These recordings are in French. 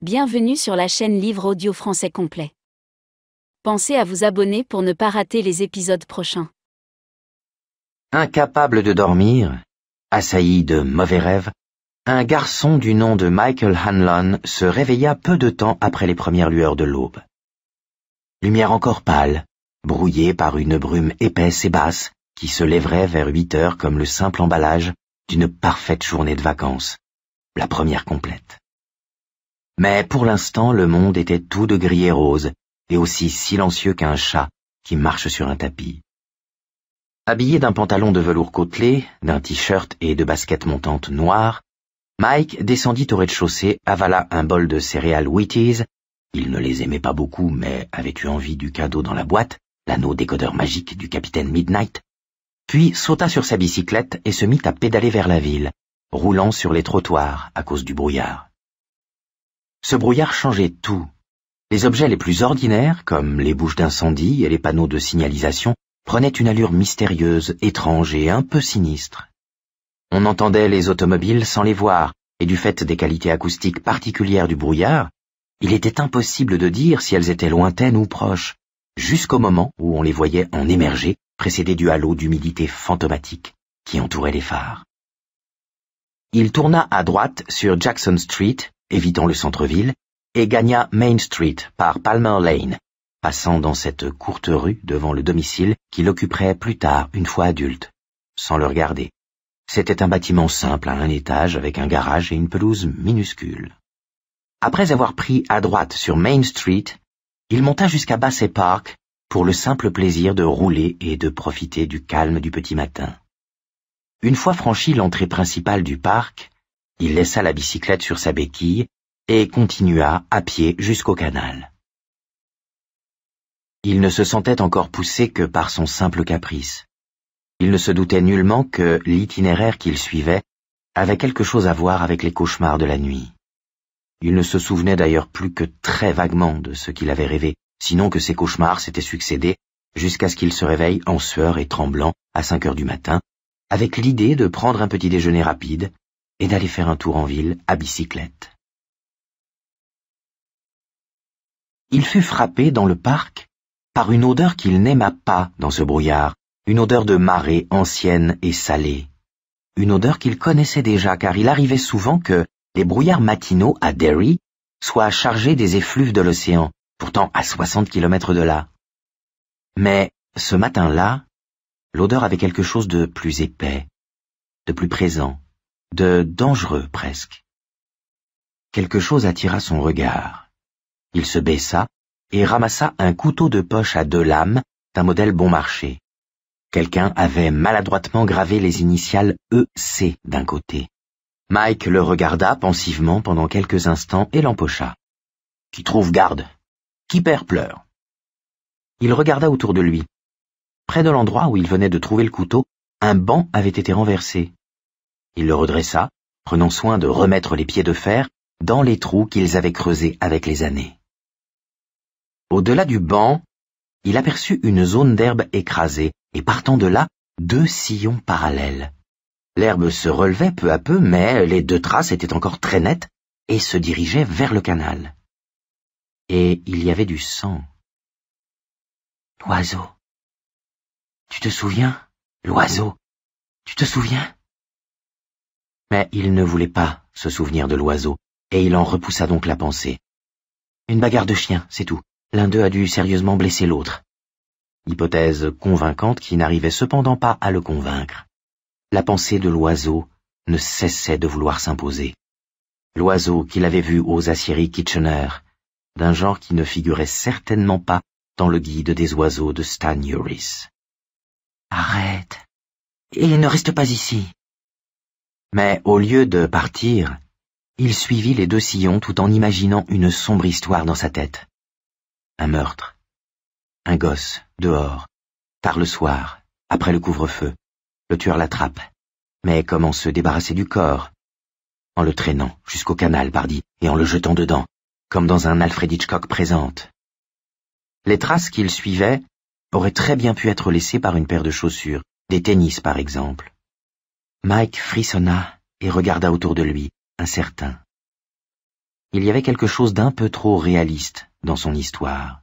Bienvenue sur la chaîne Livre Audio Français Complet. Pensez à vous abonner pour ne pas rater les épisodes prochains. Incapable de dormir, assailli de mauvais rêves, un garçon du nom de Michael Hanlon se réveilla peu de temps après les premières lueurs de l'aube. Lumière encore pâle, brouillée par une brume épaisse et basse qui se lèverait vers 8 heures comme le simple emballage d'une parfaite journée de vacances, la première complète. Mais pour l'instant, le monde était tout de gris et rose, et aussi silencieux qu'un chat qui marche sur un tapis. Habillé d'un pantalon de velours côtelé, d'un t-shirt et de baskets montantes noires, Mike descendit au rez-de-chaussée, avala un bol de céréales Wheaties. Il ne les aimait pas beaucoup, mais avait eu envie du cadeau dans la boîte, l'anneau décodeur magique du capitaine Midnight, puis sauta sur sa bicyclette et se mit à pédaler vers la ville, roulant sur les trottoirs à cause du brouillard. Ce brouillard changeait tout. Les objets les plus ordinaires, comme les bouches d'incendie et les panneaux de signalisation, prenaient une allure mystérieuse, étrange et un peu sinistre. On entendait les automobiles sans les voir, et du fait des qualités acoustiques particulières du brouillard, il était impossible de dire si elles étaient lointaines ou proches, jusqu'au moment où on les voyait en émerger, précédés du halo d'humidité fantomatique qui entourait les phares. Il tourna à droite sur Jackson Street, évitant le centre-ville, et gagna Main Street par Palmer Lane, passant dans cette courte rue devant le domicile qu'il occuperait plus tard une fois adulte, sans le regarder. C'était un bâtiment simple à un étage avec un garage et une pelouse minuscule. Après avoir pris à droite sur Main Street, il monta jusqu'à Bassett Park pour le simple plaisir de rouler et de profiter du calme du petit matin. Une fois franchi l'entrée principale du parc, il laissa la bicyclette sur sa béquille et continua à pied jusqu'au canal. Il ne se sentait encore poussé que par son simple caprice. Il ne se doutait nullement que l'itinéraire qu'il suivait avait quelque chose à voir avec les cauchemars de la nuit. Il ne se souvenait d'ailleurs plus que très vaguement de ce qu'il avait rêvé, sinon que ces cauchemars s'étaient succédés jusqu'à ce qu'il se réveille en sueur et tremblant à 5 heures du matin, avec l'idée de prendre un petit déjeuner rapide et d'aller faire un tour en ville à bicyclette. Il fut frappé dans le parc par une odeur qu'il n'aima pas dans ce brouillard, une odeur de marée ancienne et salée. Une odeur qu'il connaissait déjà car il arrivait souvent que les brouillards matinaux à Derry soient chargés des effluves de l'océan, pourtant à 60 kilomètres de là. Mais ce matin-là, l'odeur avait quelque chose de plus épais, de plus présent, de dangereux presque. Quelque chose attira son regard. Il se baissa et ramassa un couteau de poche à 2 lames d'un modèle bon marché. Quelqu'un avait maladroitement gravé les initiales EC d'un côté. Mike le regarda pensivement pendant quelques instants et l'empocha. Qui trouve garde, qui perd pleure. Il regarda autour de lui. Près de l'endroit où il venait de trouver le couteau, un banc avait été renversé. Il le redressa, prenant soin de remettre les pieds de fer dans les trous qu'ils avaient creusés avec les années. Au-delà du banc, il aperçut une zone d'herbe écrasée, et partant de là, 2 sillons parallèles. L'herbe se relevait peu à peu, mais les 2 traces étaient encore très nettes et se dirigeaient vers le canal. Et il y avait du sang. L'oiseau. Tu te souviens? L'oiseau. Tu te souviens? Mais il ne voulait pas se souvenir de l'oiseau, et il en repoussa donc la pensée. Une bagarre de chiens, c'est tout. L'un d'eux a dû sérieusement blesser l'autre. Hypothèse convaincante qui n'arrivait cependant pas à le convaincre. La pensée de l'oiseau ne cessait de vouloir s'imposer. L'oiseau qu'il avait vu aux aciéries Kitchener, d'un genre qui ne figurait certainement pas dans le guide des oiseaux de Stan Uris. Arrête, et ne reste pas ici. Mais au lieu de partir, il suivit les 2 sillons tout en imaginant une sombre histoire dans sa tête. Un meurtre. Un gosse, dehors, tard le soir, après le couvre-feu. Le tueur l'attrape. Mais comment se débarrasser du corps? En le traînant jusqu'au canal, pardi, et en le jetant dedans, comme dans un Alfred Hitchcock présente. Les traces qu'il suivait auraient très bien pu être laissées par une paire de chaussures, des tennis par exemple. Mike frissonna et regarda autour de lui, incertain. il y avait quelque chose d'un peu trop réaliste dans son histoire.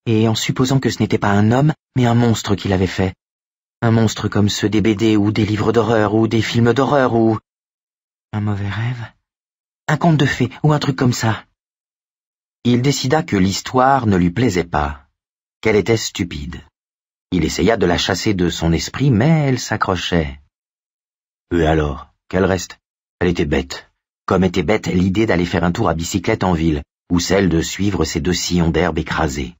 Et en supposant que ce n'était pas un homme, mais un monstre qui l'avait fait. Un monstre comme ceux des BD ou des livres d'horreur ou des films d'horreur ou... Un mauvais rêve? Un conte de fées ou un truc comme ça. Il décida que l'histoire ne lui plaisait pas, qu'elle était stupide. Il essaya de la chasser de son esprit, mais elle s'accrochait. Et alors, qu'elle reste? Elle était bête. Comme était bête l'idée d'aller faire un tour à bicyclette en ville, ou celle de suivre ces 2 sillons d'herbe écrasés.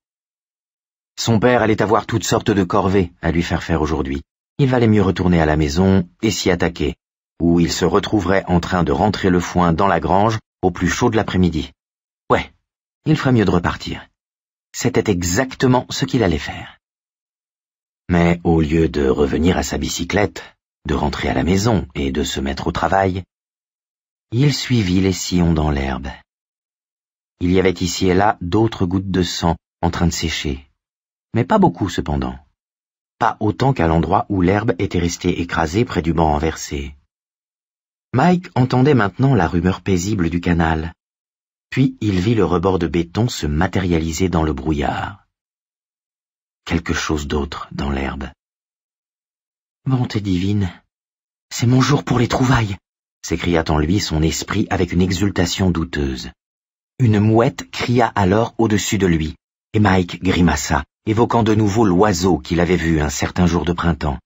Son père allait avoir toutes sortes de corvées à lui faire faire aujourd'hui. Il valait mieux retourner à la maison et s'y attaquer, où il se retrouverait en train de rentrer le foin dans la grange au plus chaud de l'après-midi. Ouais, il ferait mieux de repartir. C'était exactement ce qu'il allait faire. Mais au lieu de revenir à sa bicyclette, de rentrer à la maison et de se mettre au travail, il suivit les sillons dans l'herbe. Il y avait ici et là d'autres gouttes de sang en train de sécher, mais pas beaucoup cependant. Pas autant qu'à l'endroit où l'herbe était restée écrasée près du banc renversé. Mike entendait maintenant la rumeur paisible du canal. Puis il vit le rebord de béton se matérialiser dans le brouillard. Quelque chose d'autre dans l'herbe. Bonté divine, c'est mon jour pour les trouvailles, s'écria en lui son esprit avec une exultation douteuse. Une mouette cria alors au-dessus de lui, et Mike grimaça, évoquant de nouveau l'oiseau qu'il avait vu un certain jour de printemps.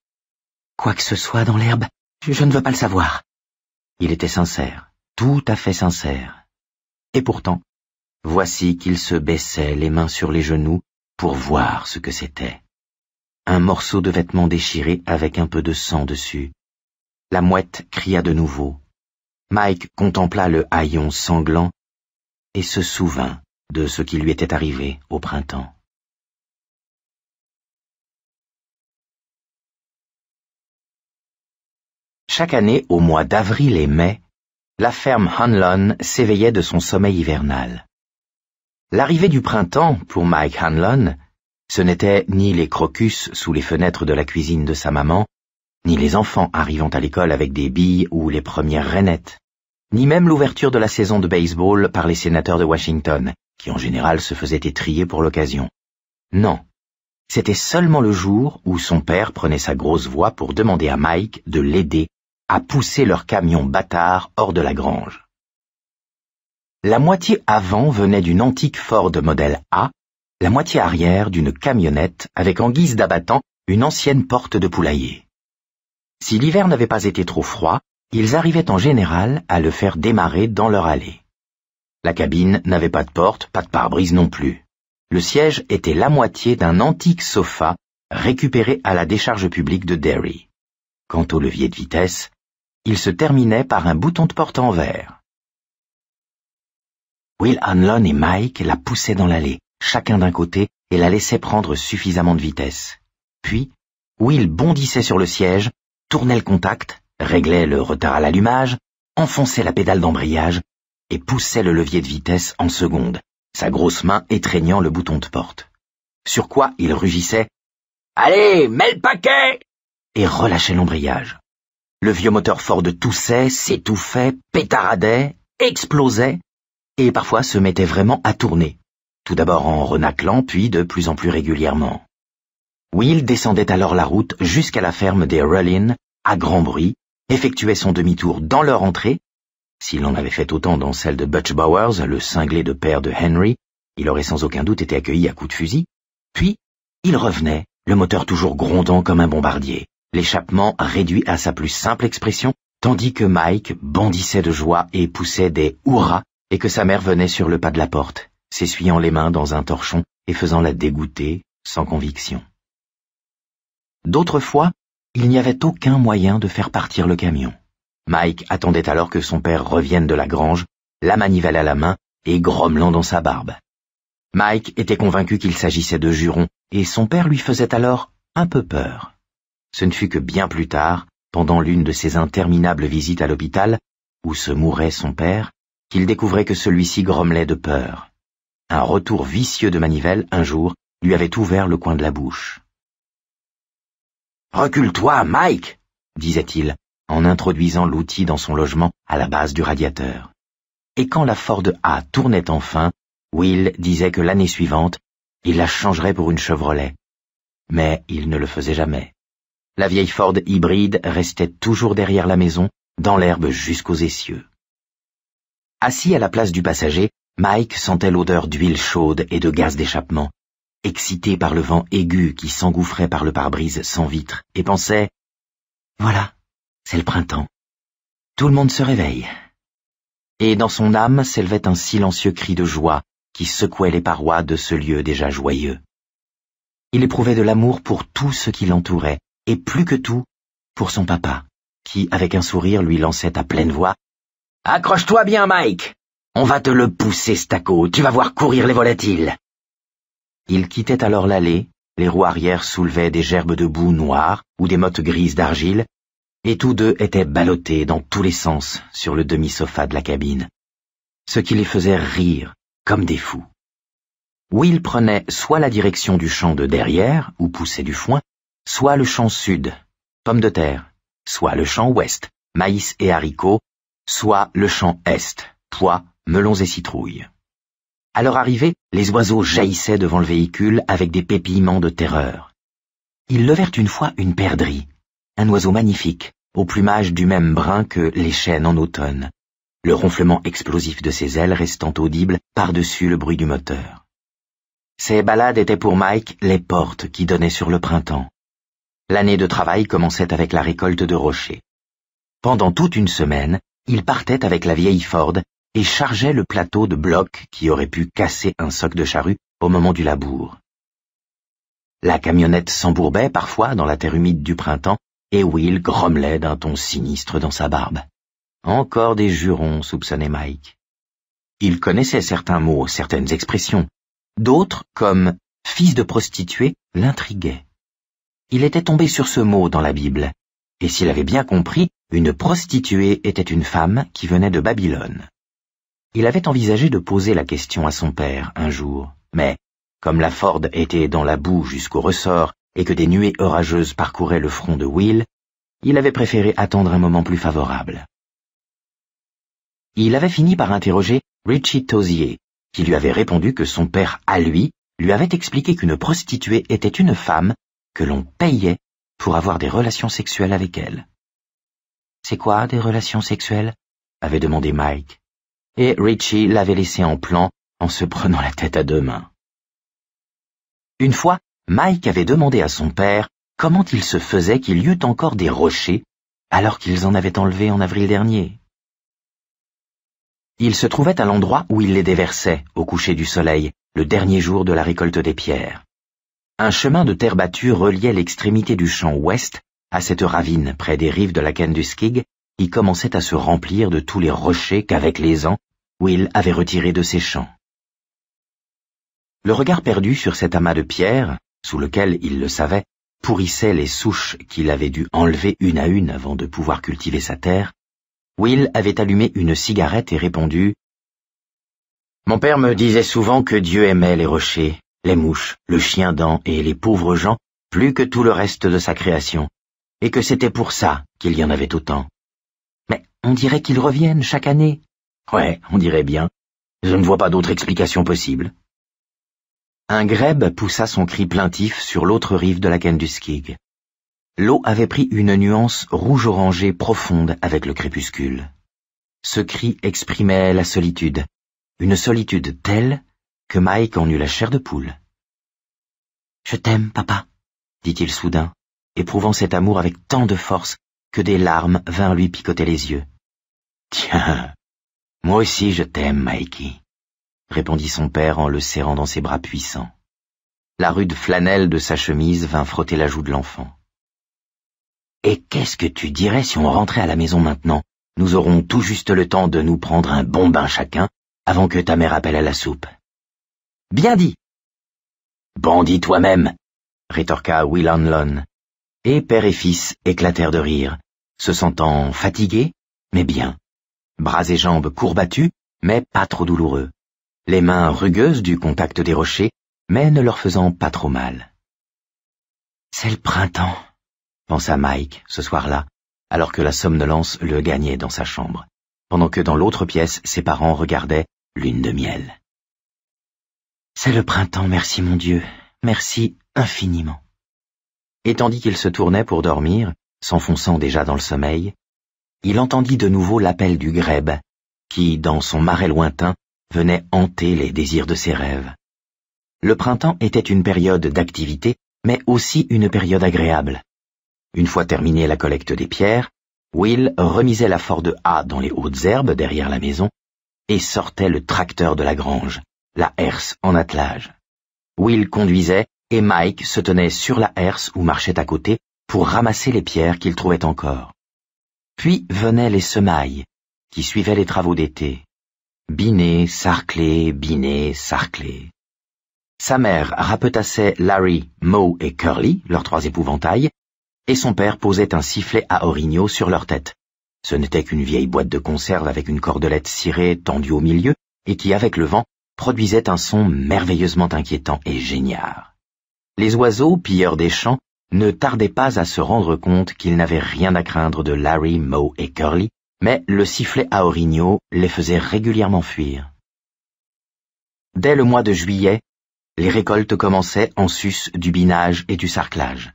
Quoi que ce soit dans l'herbe, je ne veux pas le savoir. Il était sincère, tout à fait sincère. Et pourtant, voici qu'il se baissait les mains sur les genoux pour voir ce que c'était. Un morceau de vêtement déchiré avec un peu de sang dessus. La mouette cria de nouveau. Mike contempla le haillon sanglant et se souvint de ce qui lui était arrivé au printemps. Chaque année, au mois d'avril et mai, la ferme Hanlon s'éveillait de son sommeil hivernal. L'arrivée du printemps, pour Mike Hanlon, ce n'était ni les crocus sous les fenêtres de la cuisine de sa maman, ni les enfants arrivant à l'école avec des billes ou les premières rainettes, ni même l'ouverture de la saison de baseball par les sénateurs de Washington, qui en général se faisaient étriller pour l'occasion. Non, c'était seulement le jour où son père prenait sa grosse voix pour demander à Mike de l'aider à pousser leur camion bâtard hors de la grange. La moitié avant venait d'une antique Ford modèle A, la moitié arrière d'une camionnette avec en guise d'abattant une ancienne porte de poulailler. Si l'hiver n'avait pas été trop froid, ils arrivaient en général à le faire démarrer dans leur allée. La cabine n'avait pas de porte, pas de pare-brise non plus. Le siège était la moitié d'un antique sofa récupéré à la décharge publique de Derry. Quant au levier de vitesse, il se terminait par un bouton de porte en verre. Will Hanlon et Mike la poussaient dans l'allée, chacun d'un côté, et la laissaient prendre suffisamment de vitesse. Puis, Will bondissait sur le siège, tournait le contact, réglait le retard à l'allumage, enfonçait la pédale d'embrayage et poussait le levier de vitesse en seconde, sa grosse main étreignant le bouton de porte. Sur quoi il rugissait « Allez, mets le paquet !» et relâchait l'embrayage. Le vieux moteur Ford toussait, s'étouffait, pétaradait, explosait, et parfois se mettait vraiment à tourner, tout d'abord en renâclant, puis de plus en plus régulièrement. Will descendait alors la route jusqu'à la ferme des Rullin, à grand bruit, effectuait son demi-tour dans leur entrée. S'il en avait fait autant dans celle de Butch Bowers, le cinglé de père de Henry, il aurait sans aucun doute été accueilli à coups de fusil. Puis, il revenait, le moteur toujours grondant comme un bombardier, l'échappement réduit à sa plus simple expression, tandis que Mike bondissait de joie et poussait des « hurrahs » et que sa mère venait sur le pas de la porte, s'essuyant les mains dans un torchon et faisant la dégoûter, sans conviction. D'autres fois, il n'y avait aucun moyen de faire partir le camion. Mike attendait alors que son père revienne de la grange, la manivelle à la main et grommelant dans sa barbe. Mike était convaincu qu'il s'agissait de jurons, et son père lui faisait alors un peu peur. Ce ne fut que bien plus tard, pendant l'une de ses interminables visites à l'hôpital, où se mourait son père, qu'il découvrait que celui-ci grommelait de peur. Un retour vicieux de manivelle, un jour, lui avait ouvert le coin de la bouche. « Recule-toi, Mike !» disait-il, en introduisant l'outil dans son logement à la base du radiateur. et quand la Ford A tournait enfin, Will disait que l'année suivante, il la changerait pour une Chevrolet. Mais il ne le faisait jamais. La vieille Ford hybride restait toujours derrière la maison, dans l'herbe jusqu'aux essieux. Assis à la place du passager, Mike sentait l'odeur d'huile chaude et de gaz d'échappement, excité par le vent aigu qui s'engouffrait par le pare-brise sans vitre, et pensait « Voilà, c'est le printemps. Tout le monde se réveille. » Et dans son âme s'élevait un silencieux cri de joie qui secouait les parois de ce lieu déjà joyeux. Il éprouvait de l'amour pour tout ce qui l'entourait, et plus que tout, pour son papa, qui, avec un sourire, lui lançait à pleine voix « Accroche-toi bien, Mike! On va te le pousser, Stacco, tu vas voir courir les volatiles !» Il quittait alors l'allée, les roues arrière soulevaient des gerbes de boue noire ou des mottes grises d'argile, et tous deux étaient ballottés dans tous les sens sur le demi-sofa de la cabine, ce qui les faisait rire comme des fous. Will prenait soit la direction du champ de derrière, où poussait du foin, soit le champ sud, pommes de terre, soit le champ ouest, maïs et haricots, soit le champ est, pois, melons et citrouilles. À leur arrivée, les oiseaux jaillissaient devant le véhicule avec des pépillements de terreur. Ils levèrent une fois une perdrix, un oiseau magnifique, au plumage du même brun que les chênes en automne, le ronflement explosif de ses ailes restant audible par-dessus le bruit du moteur. Ces balades étaient pour Mike les portes qui donnaient sur le printemps. L'année de travail commençait avec la récolte de rochers. Pendant toute une semaine, il partait avec la vieille Ford et chargeait le plateau de blocs qui aurait pu casser un soc de charrue au moment du labour. La camionnette s'embourbait parfois dans la terre humide du printemps et Will grommelait d'un ton sinistre dans sa barbe. Encore des jurons, soupçonnait Mike. Il connaissait certains mots, certaines expressions. D'autres, comme « fils de prostituée », l'intriguaient. Il était tombé sur ce mot dans la Bible, et s'il avait bien compris, une prostituée était une femme qui venait de Babylone. Il avait envisagé de poser la question à son père un jour, mais, comme la Ford était dans la boue jusqu'au ressort et que des nuées orageuses parcouraient le front de Will, il avait préféré attendre un moment plus favorable. Il avait fini par interroger Richie Tosier, qui lui avait répondu que son père, à lui avait expliqué qu'une prostituée était une femme que l'on payait pour avoir des relations sexuelles avec elle. « C'est quoi, des relations sexuelles ?» avait demandé Mike. Et Richie l'avait laissé en plan en se prenant la tête à deux mains. Une fois, Mike avait demandé à son père comment il se faisait qu'il y eût encore des rochers alors qu'ils en avaient enlevé en avril dernier. Il se trouvait à l'endroit où il les déversait, au coucher du soleil, le dernier jour de la récolte des pierres. Un chemin de terre battue reliait l'extrémité du champ ouest à cette ravine près des rives de la Kentuskig qui commençait à se remplir de tous les rochers qu'avec les ans, Will avait retirés de ses champs. Le regard perdu sur cet amas de pierres, sous lequel, il le savait, pourrissaient les souches qu'il avait dû enlever une à une avant de pouvoir cultiver sa terre, Will avait allumé une cigarette et répondu « Mon père me disait souvent que Dieu aimait les rochers, les mouches, le chien-dent et les pauvres gens plus que tout le reste de sa création, et que c'était pour ça qu'il y en avait autant. Mais on dirait qu'ils reviennent chaque année. Ouais, on dirait bien. Je ne vois pas d'autre explication possible. » Un grèbe poussa son cri plaintif sur l'autre rive de la Kentuskig. L'eau avait pris une nuance rouge-orangée profonde avec le crépuscule. Ce cri exprimait la solitude, une solitude telle que Mike en eut la chair de poule. « Je t'aime, papa, » dit-il soudain, éprouvant cet amour avec tant de force que des larmes vinrent lui picoter les yeux. « Tiens, moi aussi je t'aime, Mikey, » répondit son père en le serrant dans ses bras puissants. La rude flanelle de sa chemise vint frotter la joue de l'enfant. « Et qu'est-ce que tu dirais si on rentrait à la maison maintenant? Nous aurons tout juste le temps de nous prendre un bon bain chacun avant que ta mère appelle à la soupe. »« Bien dit !»« Bandit toi-même !» rétorqua Will Hanlon, et père et fils éclatèrent de rire, se sentant fatigués, mais bien, bras et jambes courbattus, mais pas trop douloureux, les mains rugueuses du contact des rochers, mais ne leur faisant pas trop mal. « C'est le printemps !» pensa Mike ce soir-là, alors que la somnolence le gagnait dans sa chambre. pendant que dans l'autre pièce, ses parents regardaient Lune de miel. « C'est le printemps, merci mon Dieu, merci infiniment. » Et tandis qu'il se tournait pour dormir, s'enfonçant déjà dans le sommeil, il entendit de nouveau l'appel du grèbe, qui, dans son marais lointain, venait hanter les désirs de ses rêves. Le printemps était une période d'activité, mais aussi une période agréable. Une fois terminée la collecte des pierres, Will remisait la Ford A dans les hautes herbes derrière la maison et sortait le tracteur de la grange, la herse en attelage. Will conduisait et Mike se tenait sur la herse ou marchait à côté pour ramasser les pierres qu'il trouvait encore. Puis venaient les semailles, qui suivaient les travaux d'été. Biner, sarcler, biner, sarcler. Sa mère rapetassait Larry, Moe et Curly, leurs 3 épouvantails, et son père posait un sifflet à orignaux sur leur tête. Ce n'était qu'une vieille boîte de conserve avec une cordelette cirée tendue au milieu et qui, avec le vent, produisait un son merveilleusement inquiétant et génial. Les oiseaux, pilleurs des champs, ne tardaient pas à se rendre compte qu'ils n'avaient rien à craindre de Larry, Moe et Curly, mais le sifflet à orignaux les faisait régulièrement fuir. Dès le mois de juillet, les récoltes commençaient en sus du binage et du sarclage.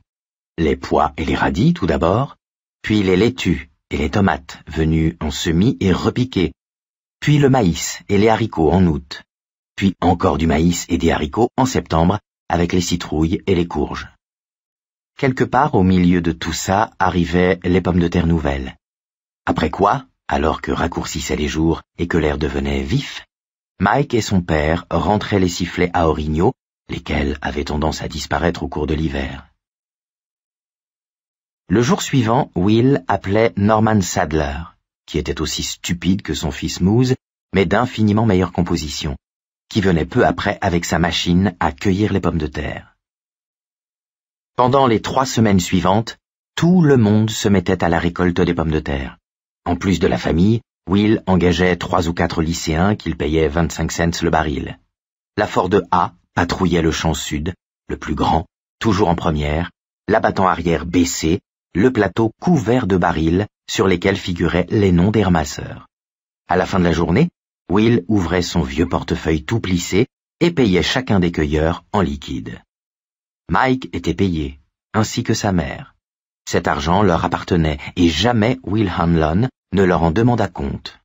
Les pois et les radis tout d'abord, puis les laitues et les tomates venus en semis et repiqués, puis le maïs et les haricots en août, puis encore du maïs et des haricots en septembre avec les citrouilles et les courges. Quelque part au milieu de tout ça arrivaient les pommes de terre nouvelles. Après quoi, alors que raccourcissaient les jours et que l'air devenait vif, Mike et son père rentraient les sifflets à orignaux, lesquels avaient tendance à disparaître au cours de l'hiver. Le jour suivant, Will appelait Norman Sadler, qui était aussi stupide que son fils Moose, mais d'infiniment meilleure composition, qui venait peu après avec sa machine à cueillir les pommes de terre. Pendant les 3 semaines suivantes, tout le monde se mettait à la récolte des pommes de terre. En plus de la famille, Will engageait 3 ou 4 lycéens qu'il payait 25 cents le baril. La Ford A patrouillait le champ sud, le plus grand, toujours en première, l'abattant arrière baissé, le plateau couvert de barils sur lesquels figuraient les noms des ramasseurs. À la fin de la journée, Will ouvrait son vieux portefeuille tout plissé et payait chacun des cueilleurs en liquide. Mike était payé, ainsi que sa mère. Cet argent leur appartenait et jamais Will Hanlon ne leur en demanda compte.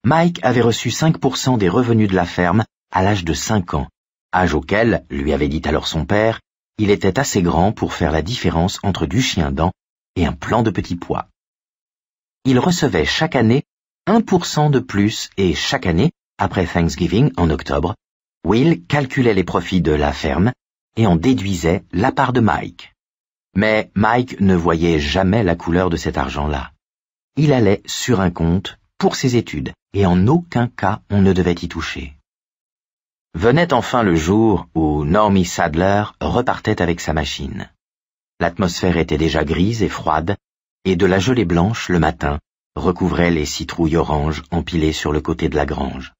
Mike avait reçu 5% des revenus de la ferme à l'âge de 5 ans, âge auquel, lui avait dit alors son père, il était assez grand pour faire la différence entre du chien-dent et un plant de petits pois. Il recevait chaque année 1% de plus et chaque année, après Thanksgiving en octobre, Will calculait les profits de la ferme et en déduisait la part de Mike. Mais Mike ne voyait jamais la couleur de cet argent-là. Il allait sur un compte pour ses études et en aucun cas on ne devait y toucher. Venait enfin le jour où Normie Sadler repartait avec sa machine. L'atmosphère était déjà grise et froide, et de la gelée blanche le matin recouvrait les citrouilles oranges empilées sur le côté de la grange.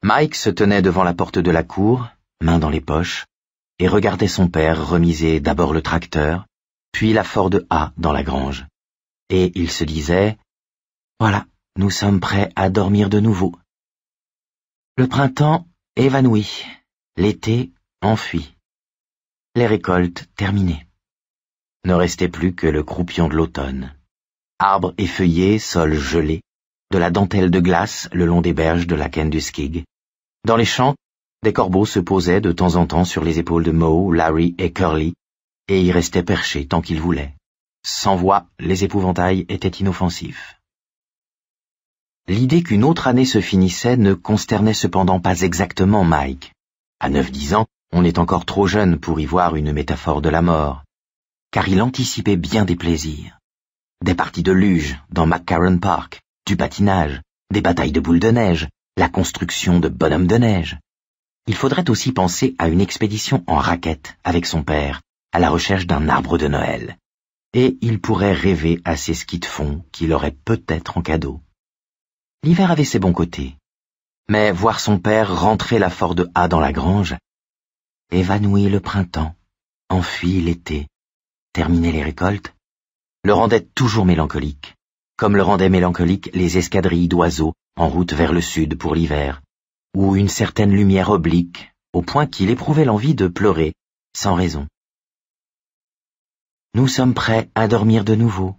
Mike se tenait devant la porte de la cour, main dans les poches, et regardait son père remiser d'abord le tracteur, puis la Ford A dans la grange. Et il se disait « Voilà, nous sommes prêts à dormir de nouveau. » Le printemps évanoui, l'été enfui, les récoltes terminées. Ne restait plus que le croupion de l'automne. Arbres effeuillés, sol gelé, de la dentelle de glace le long des berges de la Kentuskig. Dans les champs, des corbeaux se posaient de temps en temps sur les épaules de Moe, Larry et Curly, et y restaient perchés tant qu'ils voulaient. Sans voix, les épouvantails étaient inoffensifs. L'idée qu'une autre année se finissait ne consternait cependant pas exactement Mike. À 9-10 ans, on est encore trop jeune pour y voir une métaphore de la mort, car il anticipait bien des plaisirs. Des parties de luge dans McCarran Park, du patinage, des batailles de boules de neige, la construction de bonhommes de neige. Il faudrait aussi penser à une expédition en raquette avec son père, à la recherche d'un arbre de Noël. Et il pourrait rêver à ces skis de fond qu'il aurait peut-être en cadeau. L'hiver avait ses bons côtés, mais voir son père rentrer la Ford A dans la grange, évanouir le printemps, enfuir l'été, terminer les récoltes, le rendait toujours mélancolique, comme le rendaient mélancoliques les escadrilles d'oiseaux en route vers le sud pour l'hiver, ou une certaine lumière oblique, au point qu'il éprouvait l'envie de pleurer, sans raison. Nous sommes prêts à dormir de nouveau.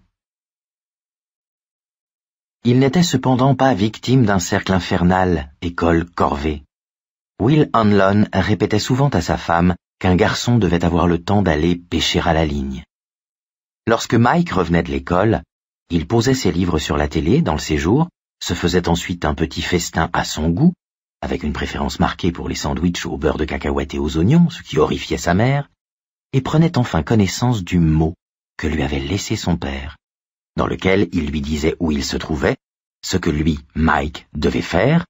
Il n'était cependant pas victime d'un cercle infernal, école corvée. Will Hanlon répétait souvent à sa femme qu'un garçon devait avoir le temps d'aller pêcher à la ligne. Lorsque Mike revenait de l'école, il posait ses livres sur la télé dans le séjour, se faisait ensuite un petit festin à son goût, avec une préférence marquée pour les sandwichs au beurre de cacahuètes et aux oignons, ce qui horrifiait sa mère, et prenait enfin connaissance du mot que lui avait laissé son père, dans lequel il lui disait où il se trouvait, ce que lui, Mike, devait faire,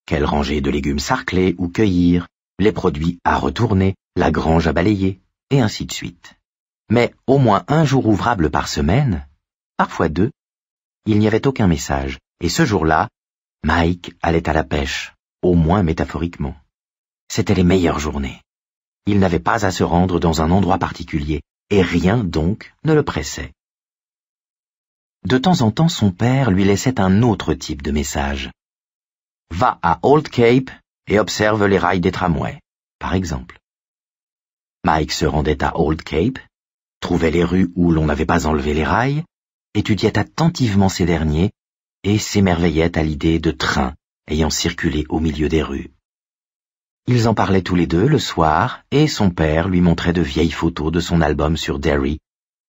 quelle rangée de légumes sarcler ou cueillir, les produits à retourner, la grange à balayer, et ainsi de suite. Mais au moins un jour ouvrable par semaine, parfois 2, il n'y avait aucun message, et ce jour-là, Mike allait à la pêche, au moins métaphoriquement. C'étaient les meilleures journées. Il n'avait pas à se rendre dans un endroit particulier, et rien, donc, ne le pressait. De temps en temps, son père lui laissait un autre type de message. « Va à Old Cape et observe les rails des tramways », par exemple. Mike se rendait à Old Cape, trouvait les rues où l'on n'avait pas enlevé les rails, étudiait attentivement ces derniers et s'émerveillait à l'idée de trains ayant circulé au milieu des rues. Ils en parlaient tous les deux le soir, et son père lui montrait de vieilles photos de son album sur Derry,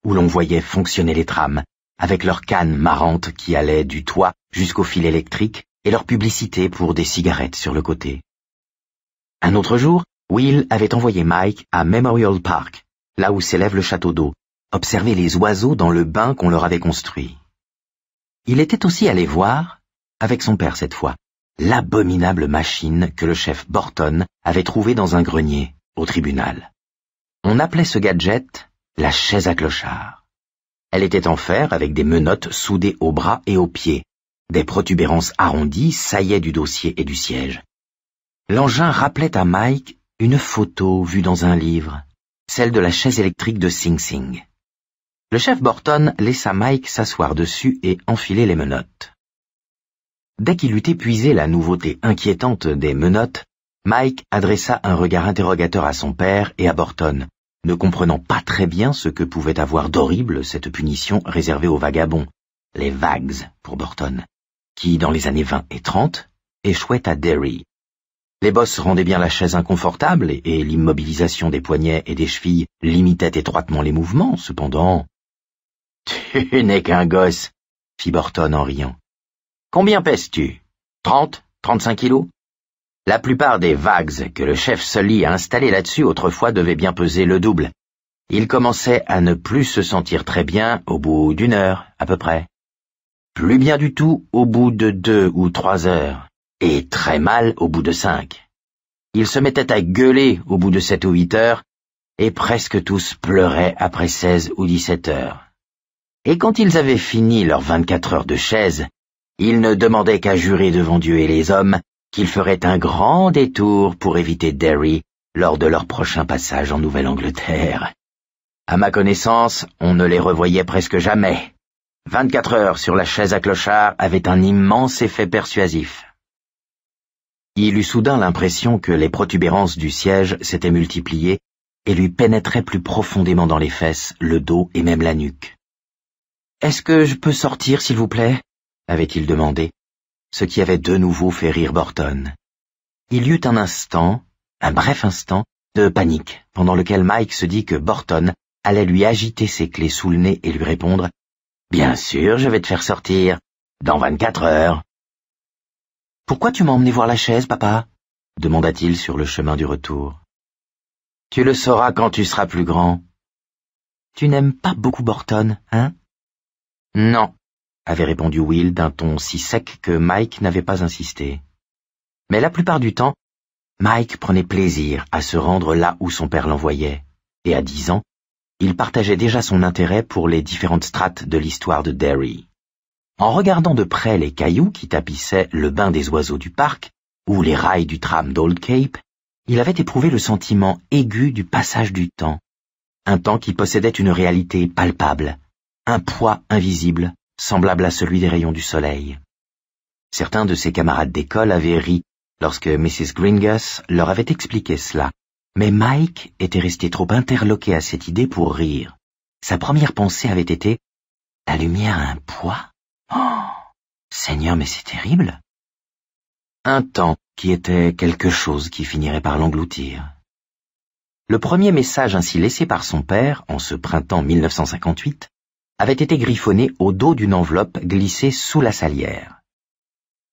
où l'on voyait fonctionner les trams, avec leurs cannes marrantes qui allaient du toit jusqu'au fil électrique, et leur publicité pour des cigarettes sur le côté. Un autre jour, Will avait envoyé Mike à Memorial Park, là où s'élève le château d'eau, observer les oiseaux dans le bain qu'on leur avait construit. Il était aussi allé voir, avec son père cette fois, l'abominable machine que le chef Borton avait trouvée dans un grenier, au tribunal. On appelait ce gadget la chaise à clochard. Elle était en fer avec des menottes soudées aux bras et aux pieds. Des protubérances arrondies saillaient du dossier et du siège. L'engin rappelait à Mike une photo vue dans un livre, celle de la chaise électrique de Sing Sing. Le chef Borton laissa Mike s'asseoir dessus et enfiler les menottes. Dès qu'il eut épuisé la nouveauté inquiétante des menottes, Mike adressa un regard interrogateur à son père et à Borton, ne comprenant pas très bien ce que pouvait avoir d'horrible cette punition réservée aux vagabonds, les vags pour Borton, qui, dans les années 20 et 30, échouaient à Derry. Les bosses rendaient bien la chaise inconfortable et l'immobilisation des poignets et des chevilles limitait étroitement les mouvements, cependant. « Tu n'es qu'un gosse, » fit Borton en riant. « Combien pèses-tu ? 30, 35 kilos ? La plupart des vags que le chef Sully a installés là-dessus autrefois devaient bien peser le double. Il commençait à ne plus se sentir très bien au bout d'1 heure, à peu près. Plus bien du tout au bout de 2 ou 3 heures, et très mal au bout de 5. Ils se mettaient à gueuler au bout de 7 ou 8 heures, et presque tous pleuraient après 16 ou 17 heures. Et quand ils avaient fini leurs 24 heures de chaise, ils ne demandaient qu'à jurer devant Dieu et les hommes qu'ils feraient un grand détour pour éviter Derry lors de leur prochain passage en Nouvelle-Angleterre. À ma connaissance, on ne les revoyait presque jamais. 24 heures sur la chaise à clochard avaient un immense effet persuasif. Il eut soudain l'impression que les protubérances du siège s'étaient multipliées et lui pénétraient plus profondément dans les fesses, le dos et même la nuque. « Est-ce que je peux sortir, s'il vous plaît ?» avait-il demandé, ce qui avait de nouveau fait rire Borton. Il y eut un bref instant, de panique, pendant lequel Mike se dit que Borton allait lui agiter ses clés sous le nez et lui répondre « Bien sûr, je vais te faire sortir, dans 24 heures. » « Pourquoi tu m'as emmené voir la chaise, papa ?» demanda-t-il sur le chemin du retour. « Tu le sauras quand tu seras plus grand. »« Tu n'aimes pas beaucoup Borton, hein ?»« Non, » avait répondu Will d'un ton si sec que Mike n'avait pas insisté. Mais la plupart du temps, Mike prenait plaisir à se rendre là où son père l'envoyait, et à 10 ans, il partageait déjà son intérêt pour les différentes strates de l'histoire de Derry. En regardant de près les cailloux qui tapissaient le bain des oiseaux du parc, ou les rails du tram d'Old Cape, il avait éprouvé le sentiment aigu du passage du temps, un temps qui possédait une réalité palpable, un poids invisible, semblable à celui des rayons du soleil. Certains de ses camarades d'école avaient ri lorsque Mrs. Gringus leur avait expliqué cela, mais Mike était resté trop interloqué à cette idée pour rire. Sa première pensée avait été « La lumière a un poids ? Oh, Seigneur, mais c'est terrible !» Un temps qui était quelque chose qui finirait par l'engloutir. Le premier message ainsi laissé par son père, en ce printemps 1958, avait été griffonné au dos d'une enveloppe glissée sous la salière.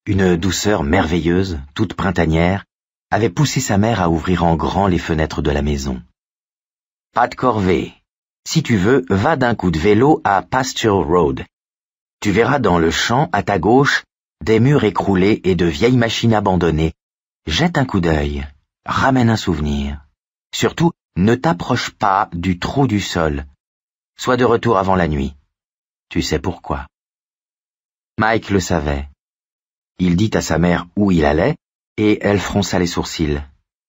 Une douceur merveilleuse, toute printanière, avait poussé sa mère à ouvrir en grand les fenêtres de la maison. « Pas de corvée. Si tu veux, va d'un coup de vélo à Pasture Road. Tu verras dans le champ, à ta gauche, des murs écroulés et de vieilles machines abandonnées. Jette un coup d'œil, ramène un souvenir. Surtout, ne t'approche pas du trou du sol. Sois de retour avant la nuit. Tu sais pourquoi. » Mike le savait. Il dit à sa mère où il allait, et elle fronça les sourcils.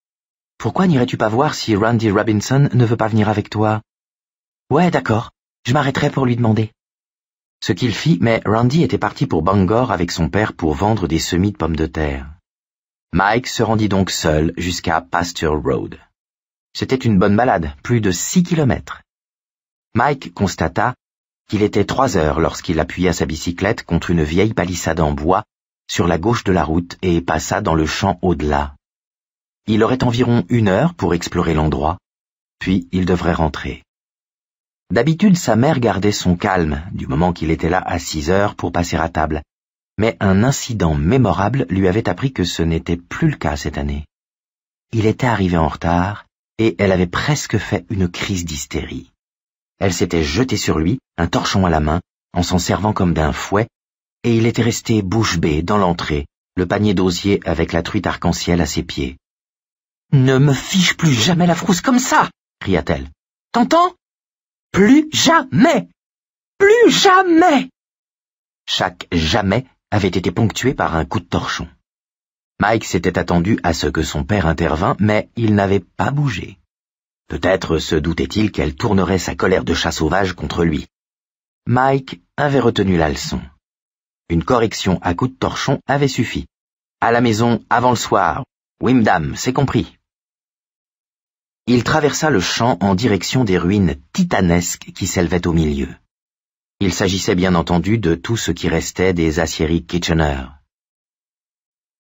« Pourquoi n'irais-tu pas voir si Randy Robinson ne veut pas venir avec toi ? » « Ouais, d'accord, je m'arrêterai pour lui demander. » Ce qu'il fit, mais Randy était parti pour Bangor avec son père pour vendre des semis de pommes de terre. Mike se rendit donc seul jusqu'à Pasture Road. C'était une bonne balade, plus de 6 kilomètres. Mike constata qu'il était 3 heures lorsqu'il appuya sa bicyclette contre une vieille palissade en bois sur la gauche de la route et passa dans le champ au-delà. Il aurait environ 1 heure pour explorer l'endroit, puis il devrait rentrer. D'habitude, sa mère gardait son calme du moment qu'il était là à 6 heures pour passer à table, mais un incident mémorable lui avait appris que ce n'était plus le cas cette année. Il était arrivé en retard et elle avait presque fait une crise d'hystérie. Elle s'était jetée sur lui, un torchon à la main, en s'en servant comme d'un fouet, et il était resté bouche bée dans l'entrée, le panier d'osier avec la truite arc-en-ciel à ses pieds. « Ne me fiche plus jamais la frousse comme ça !» cria-t-elle. « T'entends ? Plus jamais! Plus jamais! » Chaque « jamais » avait été ponctué par un coup de torchon. Mike s'était attendu à ce que son père intervînt, mais il n'avait pas bougé. Peut-être se doutait-il qu'elle tournerait sa colère de chat sauvage contre lui. Mike avait retenu la leçon. Une correction à coup de torchon avait suffi. À la maison avant le soir. Oui, madame, c'est compris. Il traversa le champ en direction des ruines titanesques qui s'élevaient au milieu. Il s'agissait bien entendu de tout ce qui restait des aciéries Kitchener.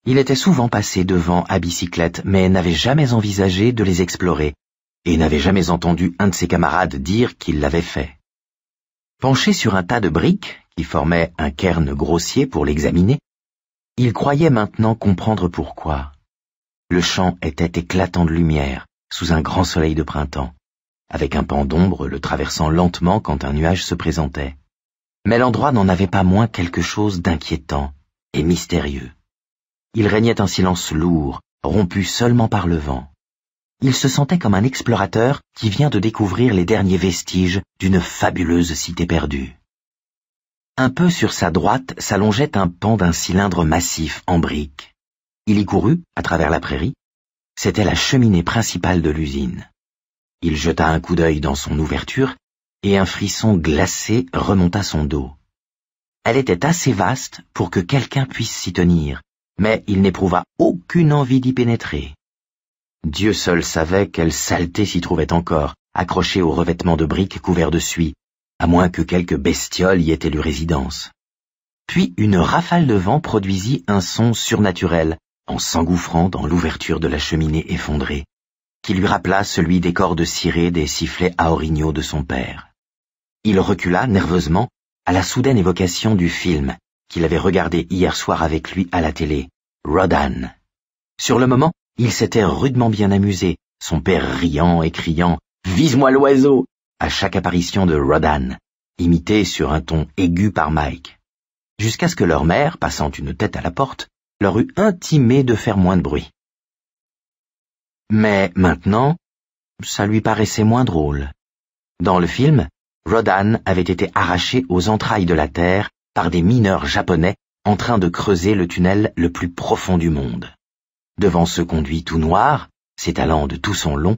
Il était souvent passé devant à bicyclette, mais n'avait jamais envisagé de les explorer, et n'avait jamais entendu un de ses camarades dire qu'il l'avait fait. Penché sur un tas de briques, qui formait un cairn grossier pour l'examiner, il croyait maintenant comprendre pourquoi. Le champ était éclatant de lumière, sous un grand soleil de printemps, avec un pan d'ombre le traversant lentement quand un nuage se présentait. Mais l'endroit n'en avait pas moins quelque chose d'inquiétant et mystérieux. Il régnait un silence lourd, rompu seulement par le vent. Il se sentait comme un explorateur qui vient de découvrir les derniers vestiges d'une fabuleuse cité perdue. Un peu sur sa droite s'allongeait un pan d'un cylindre massif en briques. Il y courut, à travers la prairie. C'était la cheminée principale de l'usine. Il jeta un coup d'œil dans son ouverture, et un frisson glacé remonta son dos. Elle était assez vaste pour que quelqu'un puisse s'y tenir, mais il n'éprouva aucune envie d'y pénétrer. Dieu seul savait quelle saleté s'y trouvait encore, accrochée aux revêtements de briques couverts de suie, à moins que quelque bestiole y ait élu résidence. Puis une rafale de vent produisit un son surnaturel, en s'engouffrant dans l'ouverture de la cheminée effondrée, qui lui rappela celui des cordes cirées des sifflets à orignaux de son père. Il recula nerveusement à la soudaine évocation du film qu'il avait regardé hier soir avec lui à la télé, Rodan. Sur le moment, il s'était rudement bien amusé, son père riant et criant « Vise-moi l'oiseau !» à chaque apparition de Rodan, imité sur un ton aigu par Mike, jusqu'à ce que leur mère, passant une tête à la porte, leur eût intimé de faire moins de bruit. Mais maintenant, ça lui paraissait moins drôle. Dans le film, Rodan avait été arraché aux entrailles de la terre par des mineurs japonais en train de creuser le tunnel le plus profond du monde. Devant ce conduit tout noir, s'étalant de tout son long,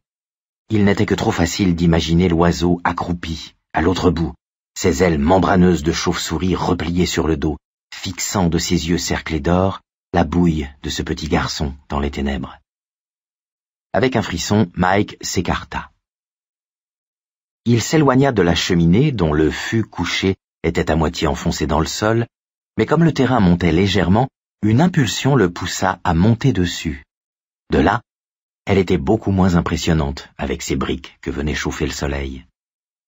il n'était que trop facile d'imaginer l'oiseau accroupi, à l'autre bout, ses ailes membraneuses de chauve-souris repliées sur le dos, fixant de ses yeux cerclés d'or la bouille de ce petit garçon dans les ténèbres. Avec un frisson, Mike s'écarta. Il s'éloigna de la cheminée dont le fût couché était à moitié enfoncé dans le sol, mais comme le terrain montait légèrement, une impulsion le poussa à monter dessus. De là, elle était beaucoup moins impressionnante avec ses briques que venait chauffer le soleil.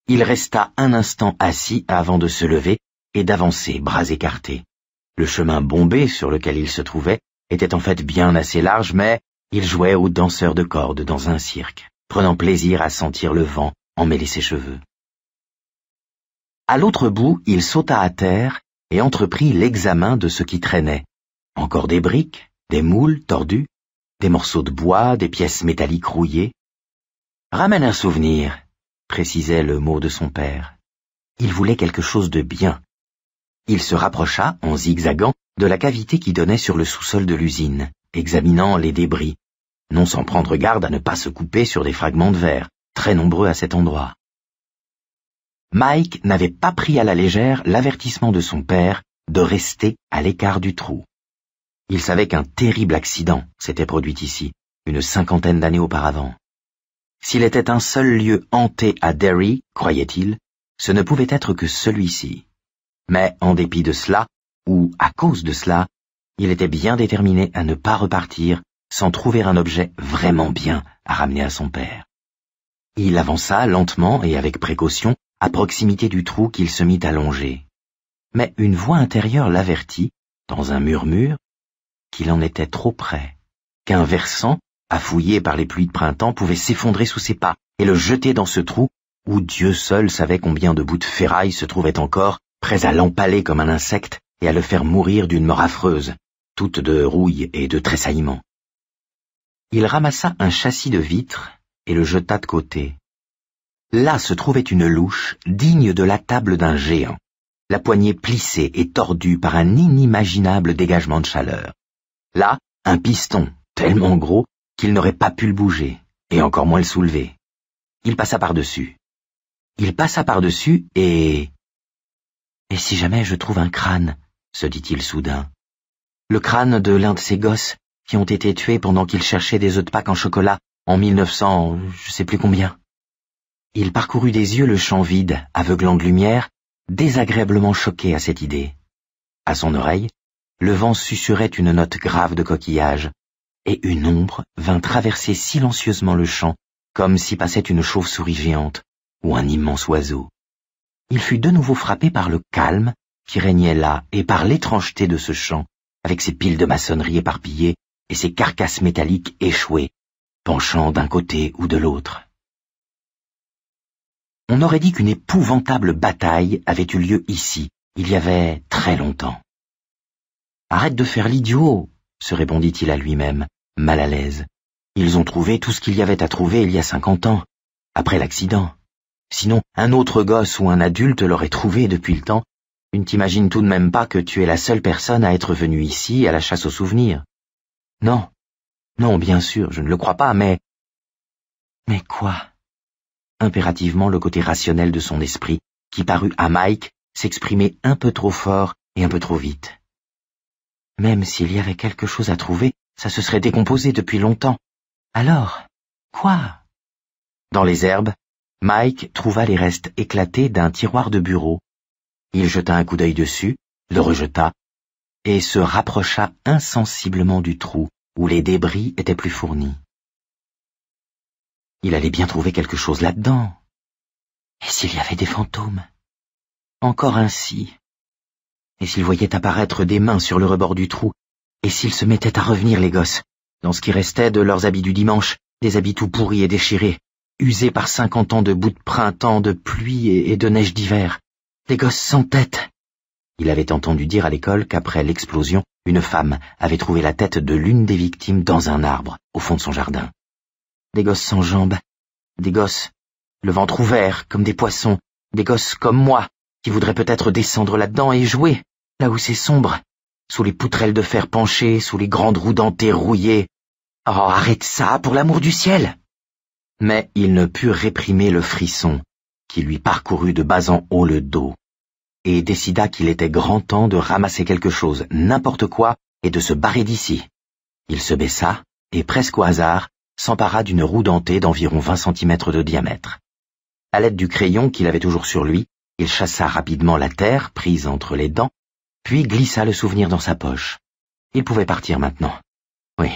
Il resta un instant assis avant de se lever et d'avancer, bras écartés. Le chemin bombé sur lequel il se trouvait était en fait bien assez large, mais il jouait au danseur de cordes dans un cirque, prenant plaisir à sentir le vent emmêler ses cheveux. À l'autre bout, il sauta à terre et entreprit l'examen de ce qui traînait. Encore des briques, des moules tordus, des morceaux de bois, des pièces métalliques rouillées. « Ramène un souvenir », précisait le mot de son père. Il voulait quelque chose de bien. Il se rapprocha, en zigzagant, de la cavité qui donnait sur le sous-sol de l'usine, examinant les débris, non sans prendre garde à ne pas se couper sur des fragments de verre, très nombreux à cet endroit. Mike n'avait pas pris à la légère l'avertissement de son père de rester à l'écart du trou. Il savait qu'un terrible accident s'était produit ici, une 50aine d'années auparavant. S'il était un seul lieu hanté à Derry, croyait-il, ce ne pouvait être que celui-ci. Mais en dépit de cela, ou à cause de cela, il était bien déterminé à ne pas repartir sans trouver un objet vraiment bien à ramener à son père. Il avança lentement et avec précaution à proximité du trou qu'il se mit à longer. Mais une voix intérieure l'avertit, dans un murmure, qu'il en était trop près, qu'un versant, affouillé par les pluies de printemps, pouvait s'effondrer sous ses pas et le jeter dans ce trou où Dieu seul savait combien de bouts de ferraille se trouvaient encore, prêts à l'empaler comme un insecte et à le faire mourir d'une mort affreuse, toute de rouille et de tressaillement. Il ramassa un châssis de vitre et le jeta de côté. Là se trouvait une louche digne de la table d'un géant, la poignée plissée et tordue par un inimaginable dégagement de chaleur. Là, un piston, tellement gros qu'il n'aurait pas pu le bouger, et encore moins le soulever. Il passa par-dessus. Et si jamais je trouve un crâne, se dit-il soudain. Le crâne de l'un de ces gosses qui ont été tués pendant qu'ils cherchaient des œufs de Pâques en chocolat en 1900, je sais plus combien. Il parcourut des yeux le champ vide, aveuglant de lumière, désagréablement choqué à cette idée. À son oreille, le vent susurrait une note grave de coquillage, et une ombre vint traverser silencieusement le champ, comme s'y passait une chauve-souris géante ou un immense oiseau. Il fut de nouveau frappé par le calme qui régnait là et par l'étrangeté de ce champ, avec ses piles de maçonnerie éparpillées et ses carcasses métalliques échouées, penchant d'un côté ou de l'autre. On aurait dit qu'une épouvantable bataille avait eu lieu ici, il y avait très longtemps. « Arrête de faire l'idiot !» se répondit-il à lui-même, mal à l'aise. « Ils ont trouvé tout ce qu'il y avait à trouver il y a 50 ans, après l'accident. Sinon, un autre gosse ou un adulte l'aurait trouvé depuis le temps. Tu ne t'imagines tout de même pas que tu es la seule personne à être venue ici à la chasse aux souvenirs. Non, non, bien sûr, je ne le crois pas, mais... Mais quoi ? Impérativement le côté rationnel de son esprit, qui parut à Mike s'exprimer un peu trop fort et un peu trop vite. Même s'il y avait quelque chose à trouver, ça se serait décomposé depuis longtemps. Alors, quoi ? Dans les herbes, Mike trouva les restes éclatés d'un tiroir de bureau. Il jeta un coup d'œil dessus, le rejeta, et se rapprocha insensiblement du trou où les débris étaient plus fournis. Il allait bien trouver quelque chose là-dedans. Et s'il y avait des fantômes? Encore ainsi. Et s'il voyait apparaître des mains sur le rebord du trou? Et s'ils se mettaient à revenir, les gosses, dans ce qui restait de leurs habits du dimanche, des habits tout pourris et déchirés, usés par 50 ans de boue de printemps, de pluie et de neige d'hiver? Des gosses sans tête. Il avait entendu dire à l'école qu'après l'explosion, une femme avait trouvé la tête de l'une des victimes dans un arbre, au fond de son jardin. Des gosses sans jambes, des gosses, le ventre ouvert, comme des poissons, des gosses comme moi, qui voudraient peut-être descendre là-dedans et jouer, là où c'est sombre, sous les poutrelles de fer penchées, sous les grandes roues dentées rouillées. Oh, arrête ça, pour l'amour du ciel! Mais il ne put réprimer le frisson, qui lui parcourut de bas en haut le dos, et décida qu'il était grand temps de ramasser quelque chose, n'importe quoi, et de se barrer d'ici. Il se baissa, et presque au hasard, s'empara d'une roue dentée d'environ 20 centimètres de diamètre. À l'aide du crayon qu'il avait toujours sur lui, il chassa rapidement la terre prise entre les dents, puis glissa le souvenir dans sa poche. Il pouvait partir maintenant. Oui.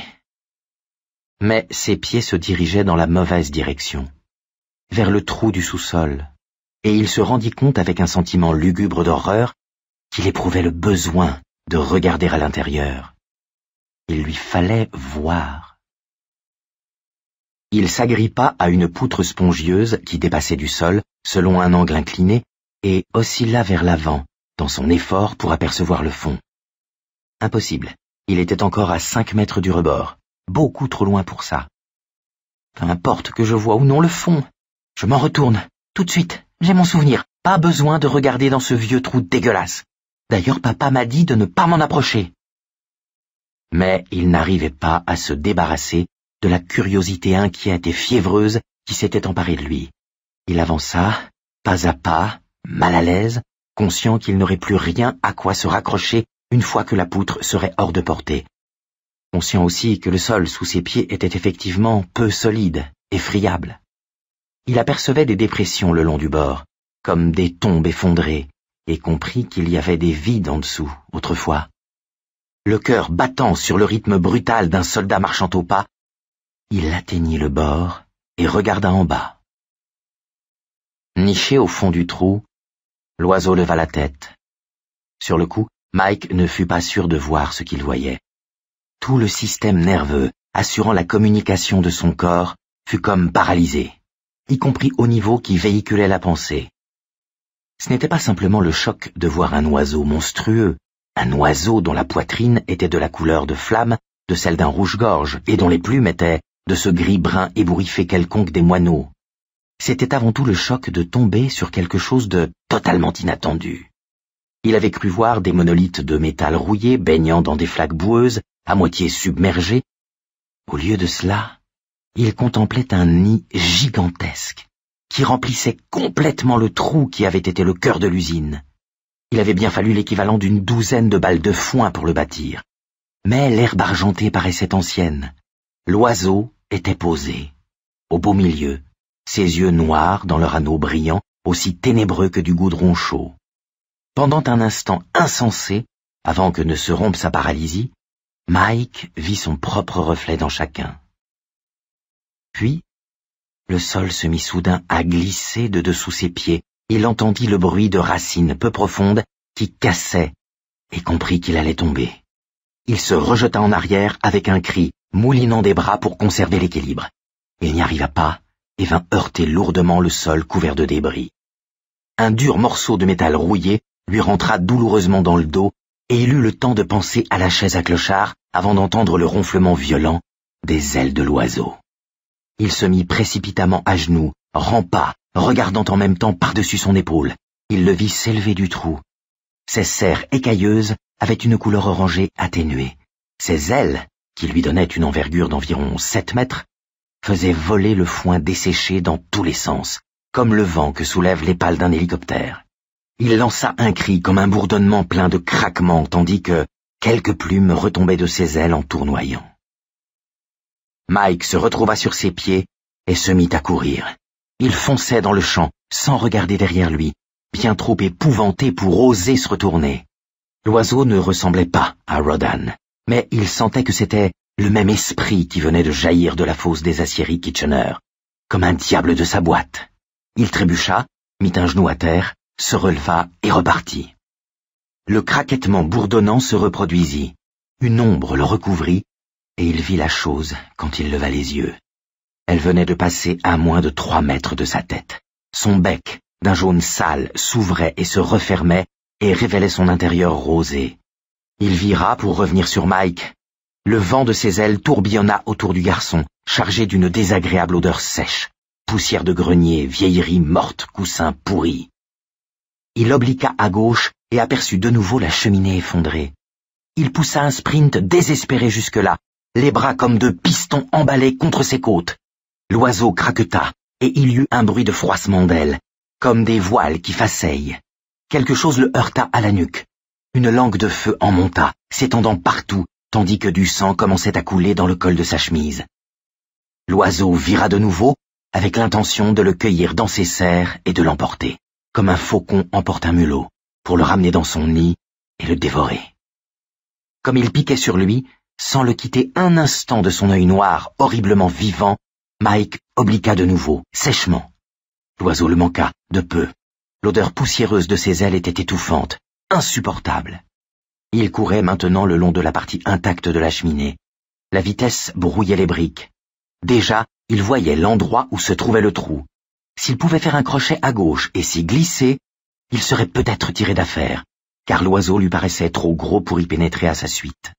Mais ses pieds se dirigeaient dans la mauvaise direction, vers le trou du sous-sol, et il se rendit compte avec un sentiment lugubre d'horreur qu'il éprouvait le besoin de regarder à l'intérieur. Il lui fallait voir. Il s'agrippa à une poutre spongieuse qui dépassait du sol, selon un angle incliné, et oscilla vers l'avant, dans son effort pour apercevoir le fond. Impossible. Il était encore à 5 mètres du rebord, beaucoup trop loin pour ça. Peu importe que je voie ou non le fond, je m'en retourne, tout de suite, j'ai mon souvenir, pas besoin de regarder dans ce vieux trou dégueulasse. D'ailleurs, papa m'a dit de ne pas m'en approcher. Mais il n'arrivait pas à se débarrasser de la curiosité inquiète et fiévreuse qui s'était emparée de lui. Il avança, pas à pas, mal à l'aise, conscient qu'il n'aurait plus rien à quoi se raccrocher une fois que la poutre serait hors de portée. Conscient aussi que le sol sous ses pieds était effectivement peu solide et friable. Il apercevait des dépressions le long du bord, comme des tombes effondrées, et comprit qu'il y avait des vides en dessous, autrefois. Le cœur battant sur le rythme brutal d'un soldat marchant au pas, il atteignit le bord et regarda en bas. Niché au fond du trou, l'oiseau leva la tête. Sur le coup, Mike ne fut pas sûr de voir ce qu'il voyait. Tout le système nerveux, assurant la communication de son corps, fut comme paralysé, y compris au niveau qui véhiculait la pensée. Ce n'était pas simplement le choc de voir un oiseau monstrueux, un oiseau dont la poitrine était de la couleur de flamme de celle d'un rouge-gorge et dont les plumes étaient de ce gris-brun ébouriffé quelconque des moineaux. C'était avant tout le choc de tomber sur quelque chose de totalement inattendu. Il avait cru voir des monolithes de métal rouillé baignant dans des flaques boueuses, à moitié submergées. Au lieu de cela, il contemplait un nid gigantesque qui remplissait complètement le trou qui avait été le cœur de l'usine. Il avait bien fallu l'équivalent d'une 12aine de balles de foin pour le bâtir. Mais l'herbe argentée paraissait ancienne. L'oiseau était posé, au beau milieu, ses yeux noirs dans leur anneau brillant, aussi ténébreux que du goudron chaud. Pendant un instant insensé, avant que ne se rompe sa paralysie, Mike vit son propre reflet dans chacun. Puis, le sol se mit soudain à glisser de dessous ses pieds. Il entendit le bruit de racines peu profondes qui cassaient et comprit qu'il allait tomber. Il se rejeta en arrière avec un cri, moulinant des bras pour conserver l'équilibre. Il n'y arriva pas et vint heurter lourdement le sol couvert de débris. Un dur morceau de métal rouillé lui rentra douloureusement dans le dos et il eut le temps de penser à la chaise à clochard avant d'entendre le ronflement violent des ailes de l'oiseau. Il se mit précipitamment à genoux, rampa, regardant en même temps par-dessus son épaule. Il le vit s'élever du trou. Ses serres écailleuses avaient une couleur orangée atténuée. Ses ailes, qui lui donnaient une envergure d'environ 7 mètres, faisaient voler le foin desséché dans tous les sens, comme le vent que soulève les pales d'un hélicoptère. Il lança un cri comme un bourdonnement plein de craquements, tandis que quelques plumes retombaient de ses ailes en tournoyant. Mike se retrouva sur ses pieds et se mit à courir. Il fonçait dans le champ, sans regarder derrière lui, bien trop épouvanté pour oser se retourner. L'oiseau ne ressemblait pas à Rodan, mais il sentait que c'était le même esprit qui venait de jaillir de la fosse des aciéries Kitchener, comme un diable de sa boîte. Il trébucha, mit un genou à terre, se releva et repartit. Le craquettement bourdonnant se reproduisit. Une ombre le recouvrit, et il vit la chose quand il leva les yeux. Elle venait de passer à moins de 3 mètres de sa tête. Son bec, d'un jaune sale, s'ouvrait et se refermait et révélait son intérieur rosé. Il vira pour revenir sur Mike. Le vent de ses ailes tourbillonna autour du garçon, chargé d'une désagréable odeur sèche. Poussière de grenier, vieillerie morte, coussins pourris. Il obliqua à gauche et aperçut de nouveau la cheminée effondrée. Il poussa un sprint désespéré jusque-là, les bras comme de pistons emballés contre ses côtes. L'oiseau craqueta, et il y eut un bruit de froissement d'ailes. comme des voiles qui faceillent. Quelque chose le heurta à la nuque. Une langue de feu en monta, s'étendant partout, tandis que du sang commençait à couler dans le col de sa chemise. L'oiseau vira de nouveau, avec l'intention de le cueillir dans ses serres et de l'emporter, comme un faucon emporte un mulot, pour le ramener dans son nid et le dévorer. Comme il piquait sur lui, sans le quitter un instant de son œil noir horriblement vivant, Mike obliqua de nouveau, sèchement. L'oiseau le manqua, de peu. L'odeur poussiéreuse de ses ailes était étouffante, insupportable. Il courait maintenant le long de la partie intacte de la cheminée. La vitesse brouillait les briques. Déjà, il voyait l'endroit où se trouvait le trou. S'il pouvait faire un crochet à gauche et s'y glisser, il serait peut-être tiré d'affaire, car l'oiseau lui paraissait trop gros pour y pénétrer à sa suite.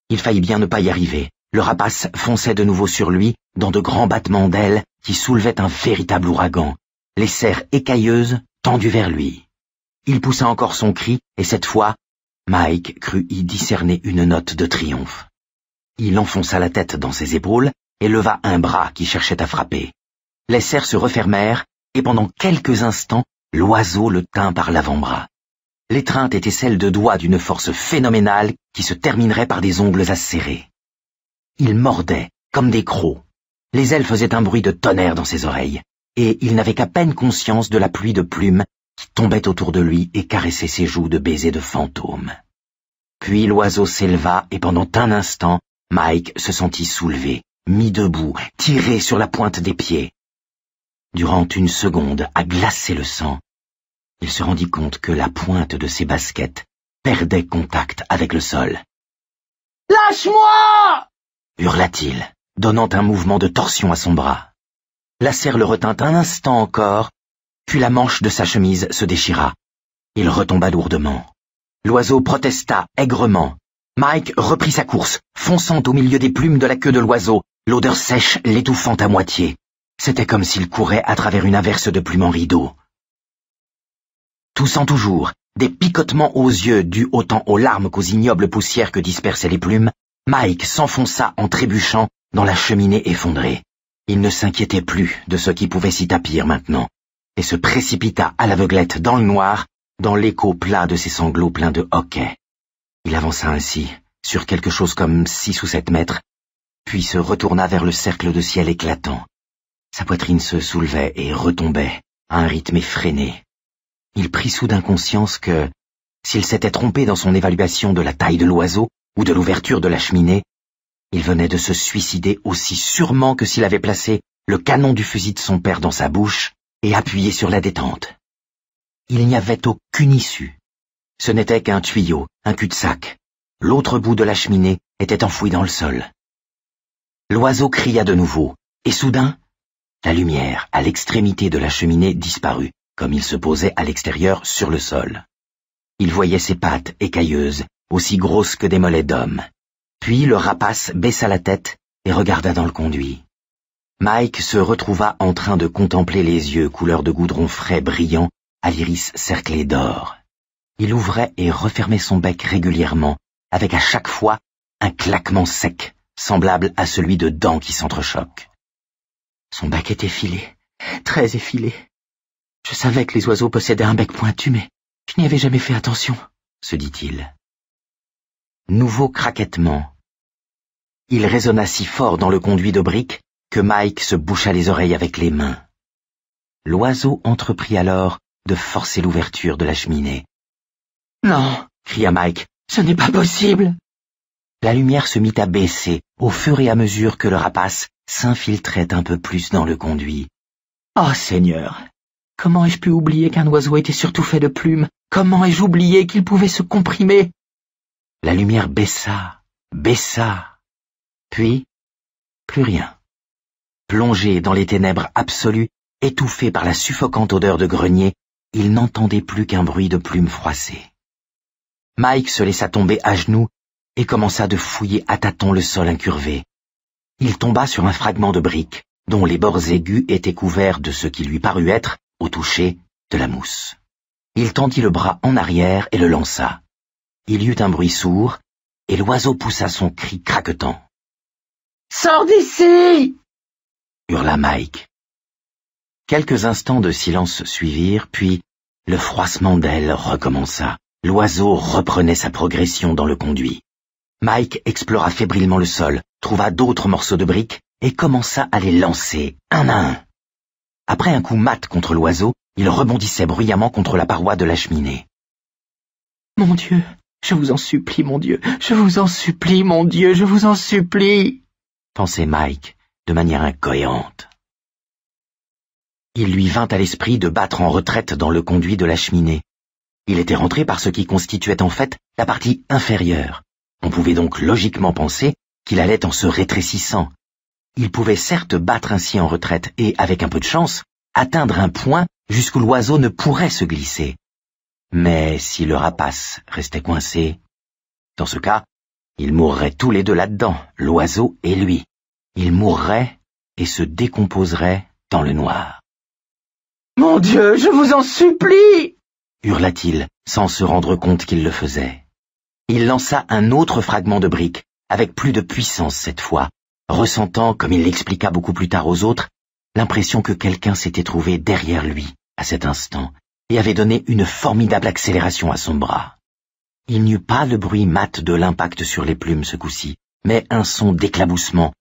Il faillit bien ne pas y arriver. Le rapace fonçait de nouveau sur lui, dans de grands battements d'ailes qui soulevaient un véritable ouragan, les serres écailleuses tendues vers lui. Il poussa encore son cri, et cette fois, Mike crut y discerner une note de triomphe. Il enfonça la tête dans ses épaules et leva un bras qui cherchait à frapper. Les serres se refermèrent, et pendant quelques instants, l'oiseau le tint par l'avant-bras. L'étreinte était celle de doigts d'une force phénoménale qui se terminerait par des ongles acérés. Il mordait, comme des crocs. Les ailes faisaient un bruit de tonnerre dans ses oreilles, et il n'avait qu'à peine conscience de la pluie de plumes qui tombait autour de lui et caressait ses joues de baisers de fantôme. Puis l'oiseau s'éleva et pendant un instant, Mike se sentit soulevé, mis debout, tiré sur la pointe des pieds. Durant une seconde, à glacer le sang, il se rendit compte que la pointe de ses baskets perdait contact avec le sol. « Lâche-moi !» hurla-t-il, donnant un mouvement de torsion à son bras. La serre le retint un instant encore, puis la manche de sa chemise se déchira. Il retomba lourdement. L'oiseau protesta aigrement. Mike reprit sa course, fonçant au milieu des plumes de la queue de l'oiseau, l'odeur sèche l'étouffant à moitié. C'était comme s'il courait à travers une averse de plumes en rideau. Toussant toujours, des picotements aux yeux dus autant aux larmes qu'aux ignobles poussières que dispersaient les plumes, Mike s'enfonça en trébuchant dans la cheminée effondrée. Il ne s'inquiétait plus de ce qui pouvait s'y tapir maintenant, et se précipita à l'aveuglette dans le noir, dans l'écho plat de ses sanglots pleins de hoquet. Il avança ainsi, sur quelque chose comme 6 ou 7 mètres, puis se retourna vers le cercle de ciel éclatant. Sa poitrine se soulevait et retombait, à un rythme effréné. Il prit soudain conscience que, s'il s'était trompé dans son évaluation de la taille de l'oiseau ou de l'ouverture de la cheminée, il venait de se suicider aussi sûrement que s'il avait placé le canon du fusil de son père dans sa bouche et appuyé sur la détente. Il n'y avait aucune issue. Ce n'était qu'un tuyau, un cul-de-sac. L'autre bout de la cheminée était enfoui dans le sol. L'oiseau cria de nouveau, et soudain, la lumière à l'extrémité de la cheminée disparut, comme il se posait à l'extérieur sur le sol. Il voyait ses pattes écailleuses, aussi grosses que des mollets d'homme. Puis le rapace baissa la tête et regarda dans le conduit. Mike se retrouva en train de contempler les yeux couleur de goudron frais brillant à l'iris cerclé d'or. Il ouvrait et refermait son bec régulièrement, avec à chaque fois un claquement sec, semblable à celui de dents qui s'entrechoquent. Son bec était effilé, très effilé. Je savais que les oiseaux possédaient un bec pointu, mais je n'y avais jamais fait attention, se dit-il. Nouveau craquettement. Il résonna si fort dans le conduit de briques que Mike se boucha les oreilles avec les mains. L'oiseau entreprit alors de forcer l'ouverture de la cheminée. « Non !» cria Mike, « ce n'est pas possible !» La lumière se mit à baisser au fur et à mesure que le rapace s'infiltrait un peu plus dans le conduit. « Oh Seigneur ! Comment ai-je pu oublier qu'un oiseau était surtout fait de plumes? Comment ai-je oublié qu'il pouvait se comprimer ?» La lumière baissa, baissa, puis plus rien. Plongé dans les ténèbres absolues, étouffé par la suffocante odeur de grenier, il n'entendait plus qu'un bruit de plumes froissées. Mike se laissa tomber à genoux et commença de fouiller à tâtons le sol incurvé. Il tomba sur un fragment de brique, dont les bords aigus étaient couverts de ce qui lui parut être, au toucher, de la mousse. Il tendit le bras en arrière et le lança. Il y eut un bruit sourd, et l'oiseau poussa son cri craquetant. « Sors d'ici !» hurla Mike. Quelques instants de silence suivirent, puis le froissement d'ailes recommença. L'oiseau reprenait sa progression dans le conduit. Mike explora fébrilement le sol, trouva d'autres morceaux de briques et commença à les lancer, un à un. Après un coup mat contre l'oiseau, il rebondissait bruyamment contre la paroi de la cheminée. « Mon Dieu, je vous en supplie, mon Dieu, je vous en supplie, mon Dieu, je vous en supplie !» pensait Mike, de manière incohérente. Il lui vint à l'esprit de battre en retraite dans le conduit de la cheminée. Il était rentré par ce qui constituait en fait la partie inférieure. On pouvait donc logiquement penser qu'il allait en se rétrécissant. Il pouvait certes battre ainsi en retraite et, avec un peu de chance, atteindre un point jusqu'où l'oiseau ne pourrait se glisser. Mais si le rapace restait coincé, dans ce cas, ils mourraient tous les deux là-dedans, l'oiseau et lui. Ils mourraient et se décomposeraient dans le noir. « Mon Dieu, je vous en supplie !» hurla-t-il, sans se rendre compte qu'il le faisait. Il lança un autre fragment de brique, avec plus de puissance cette fois, ressentant, comme il l'expliqua beaucoup plus tard aux autres, l'impression que quelqu'un s'était trouvé derrière lui à cet instant et avait donné une formidable accélération à son bras. Il n'y eut pas le bruit mat de l'impact sur les plumes ce coup-ci, mais un son d'éclaboussement,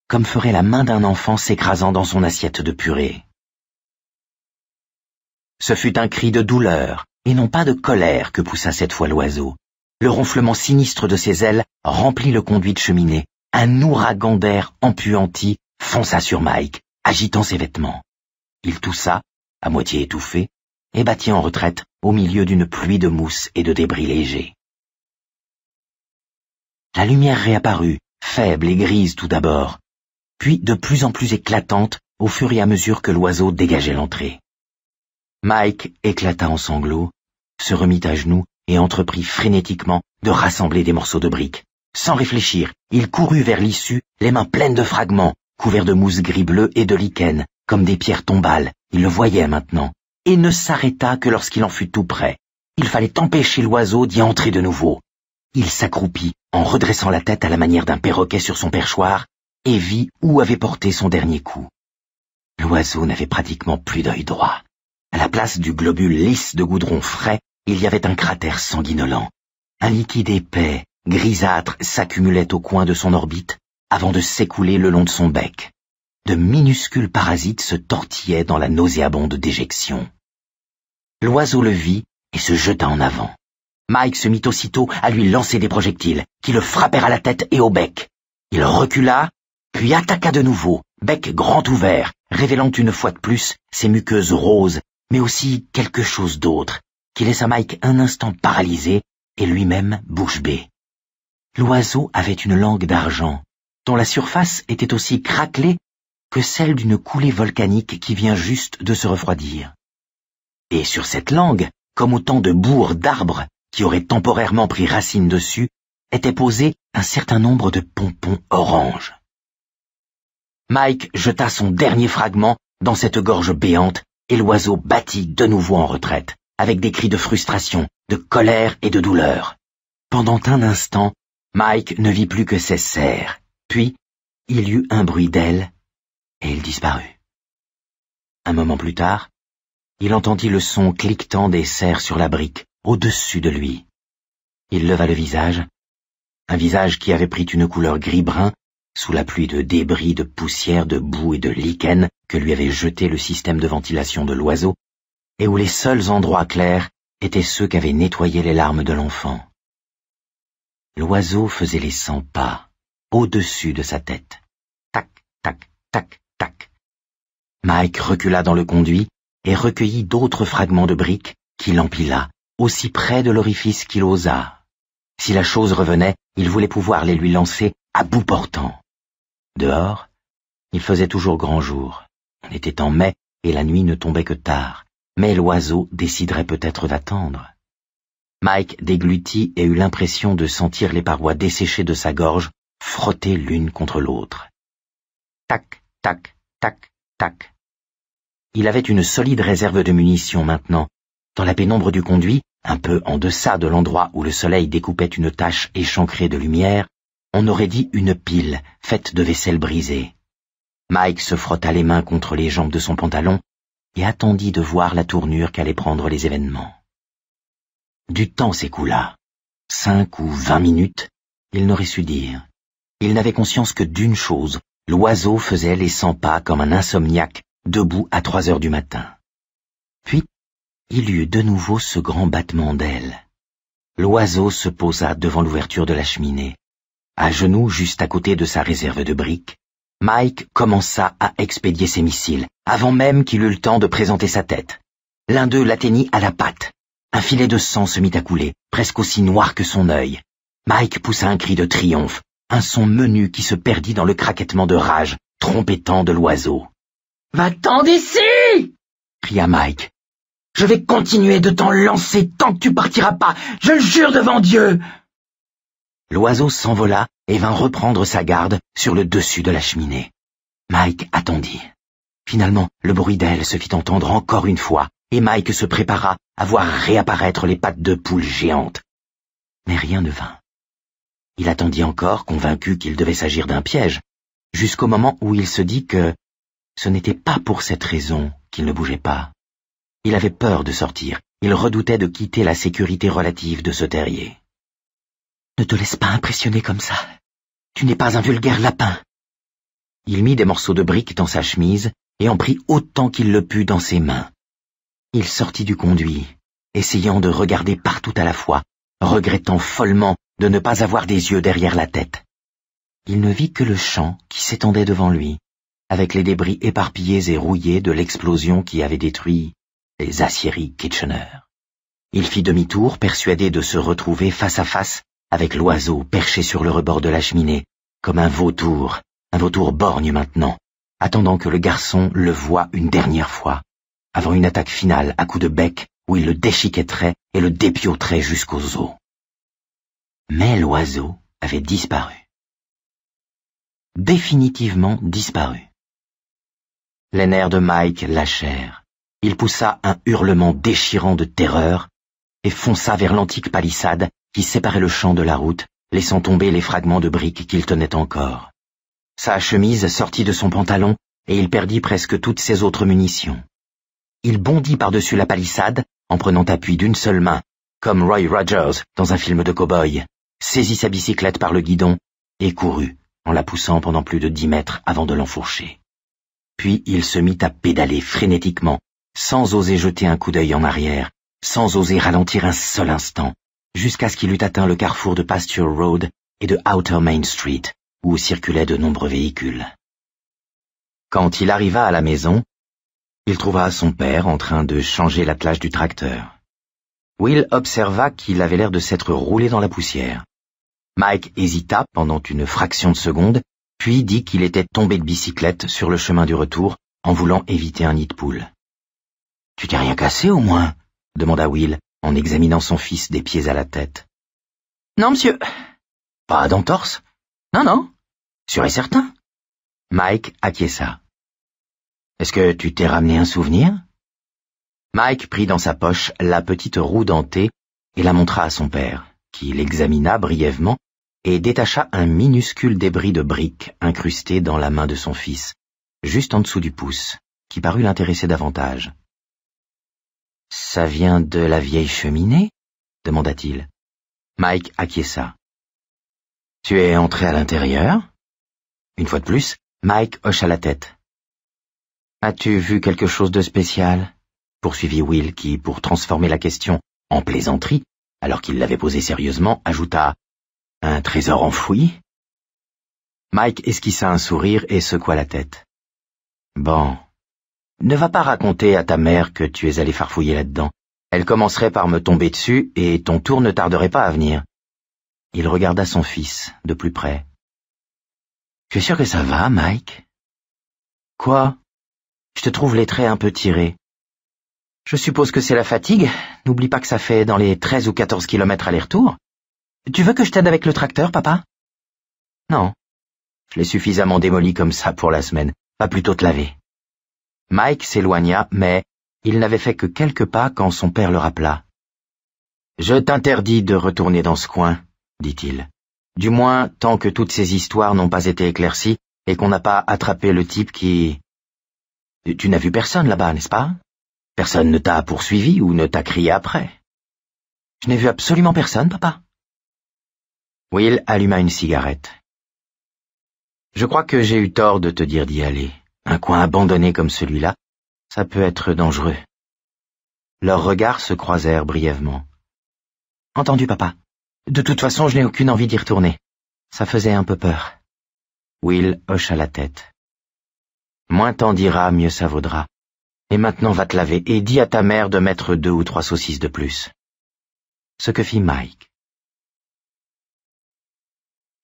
comme ferait la main d'un enfant s'écrasant dans son assiette de purée. Ce fut un cri de douleur, et non pas de colère que poussa cette fois l'oiseau. Le ronflement sinistre de ses ailes remplit le conduit de cheminée. Un ouragan d'air empuanti fonça sur Mike, agitant ses vêtements. Il toussa, à moitié étouffé, et battit en retraite au milieu d'une pluie de mousse et de débris légers. La lumière réapparut, faible et grise tout d'abord, puis de plus en plus éclatante au fur et à mesure que l'oiseau dégageait l'entrée. Mike éclata en sanglots, se remit à genoux et entreprit frénétiquement de rassembler des morceaux de briques. Sans réfléchir, il courut vers l'issue, les mains pleines de fragments, couverts de mousse gris-bleu et de lichen, comme des pierres tombales, il le voyait maintenant, et ne s'arrêta que lorsqu'il en fut tout près. Il fallait empêcher l'oiseau d'y entrer de nouveau. Il s'accroupit, en redressant la tête à la manière d'un perroquet sur son perchoir, et vit où avait porté son dernier coup. L'oiseau n'avait pratiquement plus d'œil droit. À la place du globule lisse de goudron frais, il y avait un cratère sanguinolent. Un liquide épais, grisâtre, s'accumulait au coin de son orbite avant de s'écouler le long de son bec. De minuscules parasites se tortillaient dans la nauséabonde déjection. L'oiseau le vit et se jeta en avant. Mike se mit aussitôt à lui lancer des projectiles qui le frappèrent à la tête et au bec. Il recula, puis attaqua de nouveau, bec grand ouvert, révélant une fois de plus ses muqueuses roses, mais aussi quelque chose d'autre, qui laissa Mike un instant paralysé et lui-même bouche bée. L'oiseau avait une langue d'argent, dont la surface était aussi craquelée que celle d'une coulée volcanique qui vient juste de se refroidir. Et sur cette langue, comme autant de bourres d'arbres qui auraient temporairement pris racine dessus, était posé un certain nombre de pompons oranges. Mike jeta son dernier fragment dans cette gorge béante et l'oiseau battit de nouveau en retraite, avec des cris de frustration, de colère et de douleur. Pendant un instant, Mike ne vit plus que ses serres, puis il y eut un bruit d'ailes et il disparut. Un moment plus tard, il entendit le son cliquetant des serres sur la brique, au-dessus de lui. Il leva le visage, un visage qui avait pris une couleur gris-brun sous la pluie de débris, de poussière, de boue et de lichen que lui avait jeté le système de ventilation de l'oiseau, et où les seuls endroits clairs étaient ceux qu'avaient nettoyés les larmes de l'enfant. L'oiseau faisait les 100 pas, au-dessus de sa tête. Tac, tac, tac, tac. Mike recula dans le conduit et recueillit d'autres fragments de briques qu'il empila, aussi près de l'orifice qu'il osa. Si la chose revenait, il voulait pouvoir les lui lancer à bout portant. Dehors, il faisait toujours grand jour. On était en mai et la nuit ne tombait que tard, mais l'oiseau déciderait peut-être d'attendre. Mike déglutit et eut l'impression de sentir les parois desséchées de sa gorge frotter l'une contre l'autre. Tac, tac, tac, tac. Il avait une solide réserve de munitions maintenant. Dans la pénombre du conduit, un peu en deçà de l'endroit où le soleil découpait une tache échancrée de lumière, on aurait dit une pile faite de vaisselle brisée. Mike se frotta les mains contre les jambes de son pantalon et attendit de voir la tournure qu'allaient prendre les événements. Du temps s'écoula. 5 ou 20 minutes, il n'aurait su dire. Il n'avait conscience que d'une chose, l'oiseau faisait les 100 pas comme un insomniaque, debout à 3 heures du matin. Puis, il eut de nouveau ce grand battement d'ailes. L'oiseau se posa devant l'ouverture de la cheminée. À genoux juste à côté de sa réserve de briques, Mike commença à expédier ses missiles, avant même qu'il eût le temps de présenter sa tête. L'un d'eux l'atteignit à la patte. Un filet de sang se mit à couler, presque aussi noir que son œil. Mike poussa un cri de triomphe, un son menu qui se perdit dans le craquettement de rage, trompettant de l'oiseau. « Va-t'en d'ici !» cria Mike. « Je vais continuer de t'en lancer tant que tu partiras pas, je le jure devant Dieu !» L'oiseau s'envola et vint reprendre sa garde sur le dessus de la cheminée. Mike attendit. Finalement, le bruit d'ailes se fit entendre encore une fois, et Mike se prépara à voir réapparaître les pattes de poule géantes. Mais rien ne vint. Il attendit encore, convaincu qu'il devait s'agir d'un piège, jusqu'au moment où il se dit que ce n'était pas pour cette raison qu'il ne bougeait pas. Il avait peur de sortir, il redoutait de quitter la sécurité relative de ce terrier. « Ne te laisse pas impressionner comme ça. Tu n'es pas un vulgaire lapin. » Il mit des morceaux de briques dans sa chemise et en prit autant qu'il le put dans ses mains. Il sortit du conduit, essayant de regarder partout à la fois, regrettant follement de ne pas avoir des yeux derrière la tête. Il ne vit que le champ qui s'étendait devant lui, avec les débris éparpillés et rouillés de l'explosion qui avait détruit les aciéries Kitchener. Il fit demi-tour, persuadé de se retrouver face à face avec l'oiseau perché sur le rebord de la cheminée, comme un vautour borgne maintenant, attendant que le garçon le voie une dernière fois, avant une attaque finale à coups de bec où il le déchiquetterait et le dépioterait jusqu'aux os. Mais l'oiseau avait disparu. Définitivement disparu. Les nerfs de Mike lâchèrent. Il poussa un hurlement déchirant de terreur et fonça vers l'antique palissade qui séparait le champ de la route, laissant tomber les fragments de briques qu'il tenait encore. Sa chemise sortit de son pantalon et il perdit presque toutes ses autres munitions. Il bondit par-dessus la palissade en prenant appui d'une seule main, comme Roy Rogers dans un film de cow-boy, saisit sa bicyclette par le guidon et courut, en la poussant pendant plus de 10 mètres avant de l'enfourcher. Puis il se mit à pédaler frénétiquement, sans oser jeter un coup d'œil en arrière, sans oser ralentir un seul instant, jusqu'à ce qu'il eût atteint le carrefour de Pasture Road et de Outer Main Street, où circulaient de nombreux véhicules. Quand il arriva à la maison, il trouva son père en train de changer l'attelage du tracteur. Will observa qu'il avait l'air de s'être roulé dans la poussière. Mike hésita pendant une fraction de seconde, puis dit qu'il était tombé de bicyclette sur le chemin du retour en voulant éviter un nid de poule. « Tu t'es rien cassé au moins ?» demanda Will en examinant son fils des pieds à la tête. « Non, monsieur. »« Pas d'entorse ?»« Non, non. Sûr et certain. » Mike acquiesça. « Est-ce que tu t'es ramené un souvenir ?» Mike prit dans sa poche la petite roue dentée et la montra à son père, qui l'examina brièvement et détacha un minuscule débris de briques incrusté dans la main de son fils, juste en dessous du pouce, qui parut l'intéresser davantage. « Ça vient de la vieille cheminée ?» demanda-t-il. Mike acquiesça. « Tu es entré à l'intérieur ?» Une fois de plus, Mike hocha la tête. « As-tu vu quelque chose de spécial ?» poursuivit Will qui, pour transformer la question en plaisanterie, alors qu'il l'avait posée sérieusement, ajouta « Un trésor enfoui ?» Mike esquissa un sourire et secoua la tête. « Bon, ne va pas raconter à ta mère que tu es allé farfouiller là-dedans. Elle commencerait par me tomber dessus et ton tour ne tarderait pas à venir. » Il regarda son fils de plus près. « Tu es sûr que ça va, Mike ?»« Quoi ? Je te trouve les traits un peu tirés. » « Je suppose que c'est la fatigue. N'oublie pas que ça fait dans les 13 ou 14 kilomètres aller-retour. Tu veux que je t'aide avec le tracteur, papa ? » ?»« Non. Je l'ai suffisamment démoli comme ça pour la semaine. Va plutôt te laver. » Mike s'éloigna, mais il n'avait fait que quelques pas quand son père le rappela. « Je t'interdis de retourner dans ce coin, » dit-il. « Du moins, tant que toutes ces histoires n'ont pas été éclaircies et qu'on n'a pas attrapé le type qui... Tu n'as vu personne là-bas, n'est-ce pas ? Personne ne t'a poursuivi ou ne t'a crié après. Je n'ai vu absolument personne, papa. Will alluma une cigarette. Je crois que j'ai eu tort de te dire d'y aller. Un coin abandonné comme celui-là, ça peut être dangereux. Leurs regards se croisèrent brièvement. Entendu, papa. De toute façon, je n'ai aucune envie d'y retourner. Ça faisait un peu peur. Will hocha la tête. Moins t'en diras, mieux ça vaudra. Et maintenant va te laver et dis à ta mère de mettre 2 ou 3 saucisses de plus. Ce que fit Mike.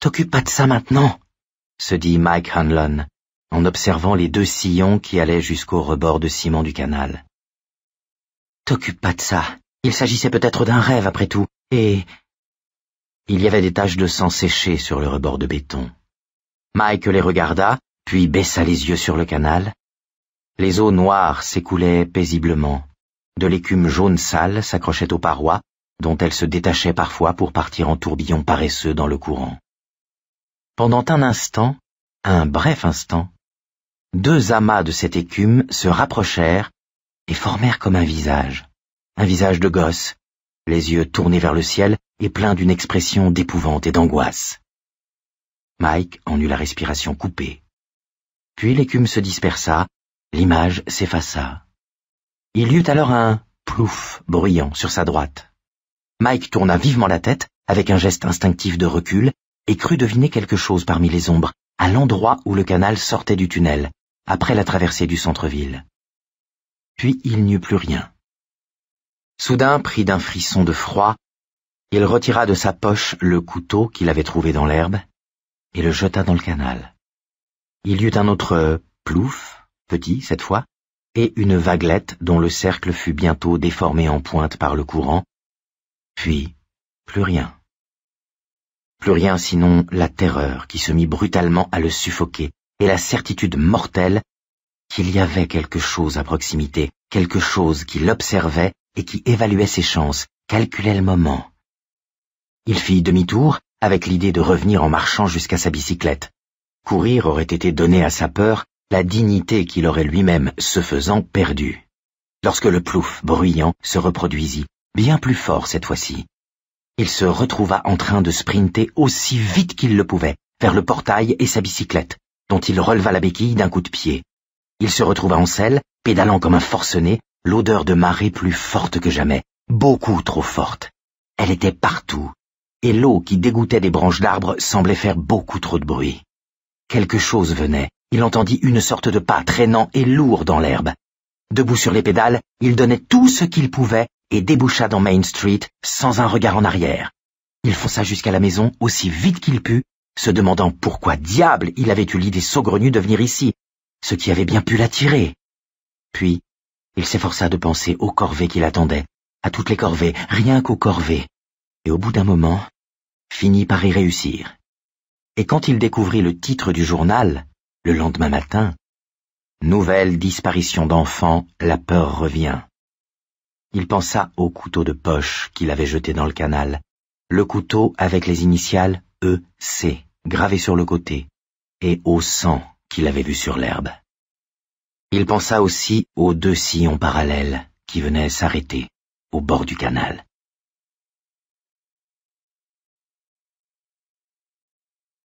T'occupe pas de ça maintenant, se dit Mike Hanlon, en observant les 2 sillons qui allaient jusqu'au rebord de ciment du canal. T'occupe pas de ça. Il s'agissait peut-être d'un rêve après tout, et... Il y avait des taches de sang séchées sur le rebord de béton. Mike les regarda, puis baissa les yeux sur le canal. Les eaux noires s'écoulaient paisiblement. De l'écume jaune sale s'accrochait aux parois, dont elles se détachaient parfois pour partir en tourbillons paresseux dans le courant. Pendant un instant, un bref instant, 2 amas de cette écume se rapprochèrent et formèrent comme un visage de gosse, les yeux tournés vers le ciel et pleins d'une expression d'épouvante et d'angoisse. Mike en eut la respiration coupée. Puis l'écume se dispersa, l'image s'effaça. Il y eut alors un plouf bruyant sur sa droite. Mike tourna vivement la tête, avec un geste instinctif de recul, et crut deviner quelque chose parmi les ombres, à l'endroit où le canal sortait du tunnel, après la traversée du centre-ville. Puis il n'y eut plus rien. Soudain, pris d'un frisson de froid, il retira de sa poche le couteau qu'il avait trouvé dans l'herbe et le jeta dans le canal. Il y eut un autre plouf, petit cette fois, et une vaguelette dont le cercle fut bientôt déformé en pointe par le courant, puis plus rien. Plus rien sinon la terreur qui se mit brutalement à le suffoquer et la certitude mortelle qu'il y avait quelque chose à proximité, quelque chose qui l'observait et qui évaluait ses chances, calculait le moment. Il fit demi-tour avec l'idée de revenir en marchant jusqu'à sa bicyclette. Courir aurait été donner à sa peur la dignité qu'il aurait lui-même, ce faisant, perdue. Lorsque le plouf bruyant se reproduisit, bien plus fort cette fois-ci, il se retrouva en train de sprinter aussi vite qu'il le pouvait, vers le portail et sa bicyclette, dont il releva la béquille d'un coup de pied. Il se retrouva en selle, pédalant comme un forcené, l'odeur de marée plus forte que jamais, beaucoup trop forte. Elle était partout, et l'eau qui dégouttait des branches d'arbres semblait faire beaucoup trop de bruit. Quelque chose venait, il entendit une sorte de pas traînant et lourd dans l'herbe. Debout sur les pédales, il donnait tout ce qu'il pouvait et déboucha dans Main Street sans un regard en arrière. Il fonça jusqu'à la maison aussi vite qu'il put, se demandant pourquoi diable il avait eu l'idée saugrenue de venir ici, ce qui avait bien pu l'attirer. Puis, il s'efforça de penser aux corvées qui l'attendaient, à toutes les corvées, rien qu'aux corvées, et au bout d'un moment, finit par y réussir. Et quand il découvrit le titre du journal, le lendemain matin, « Nouvelle disparition d'enfant, la peur revient ». Il pensa au couteau de poche qu'il avait jeté dans le canal, le couteau avec les initiales E.C. gravées sur le côté, et au sang qu'il avait vu sur l'herbe. Il pensa aussi aux 2 sillons parallèles qui venaient s'arrêter au bord du canal.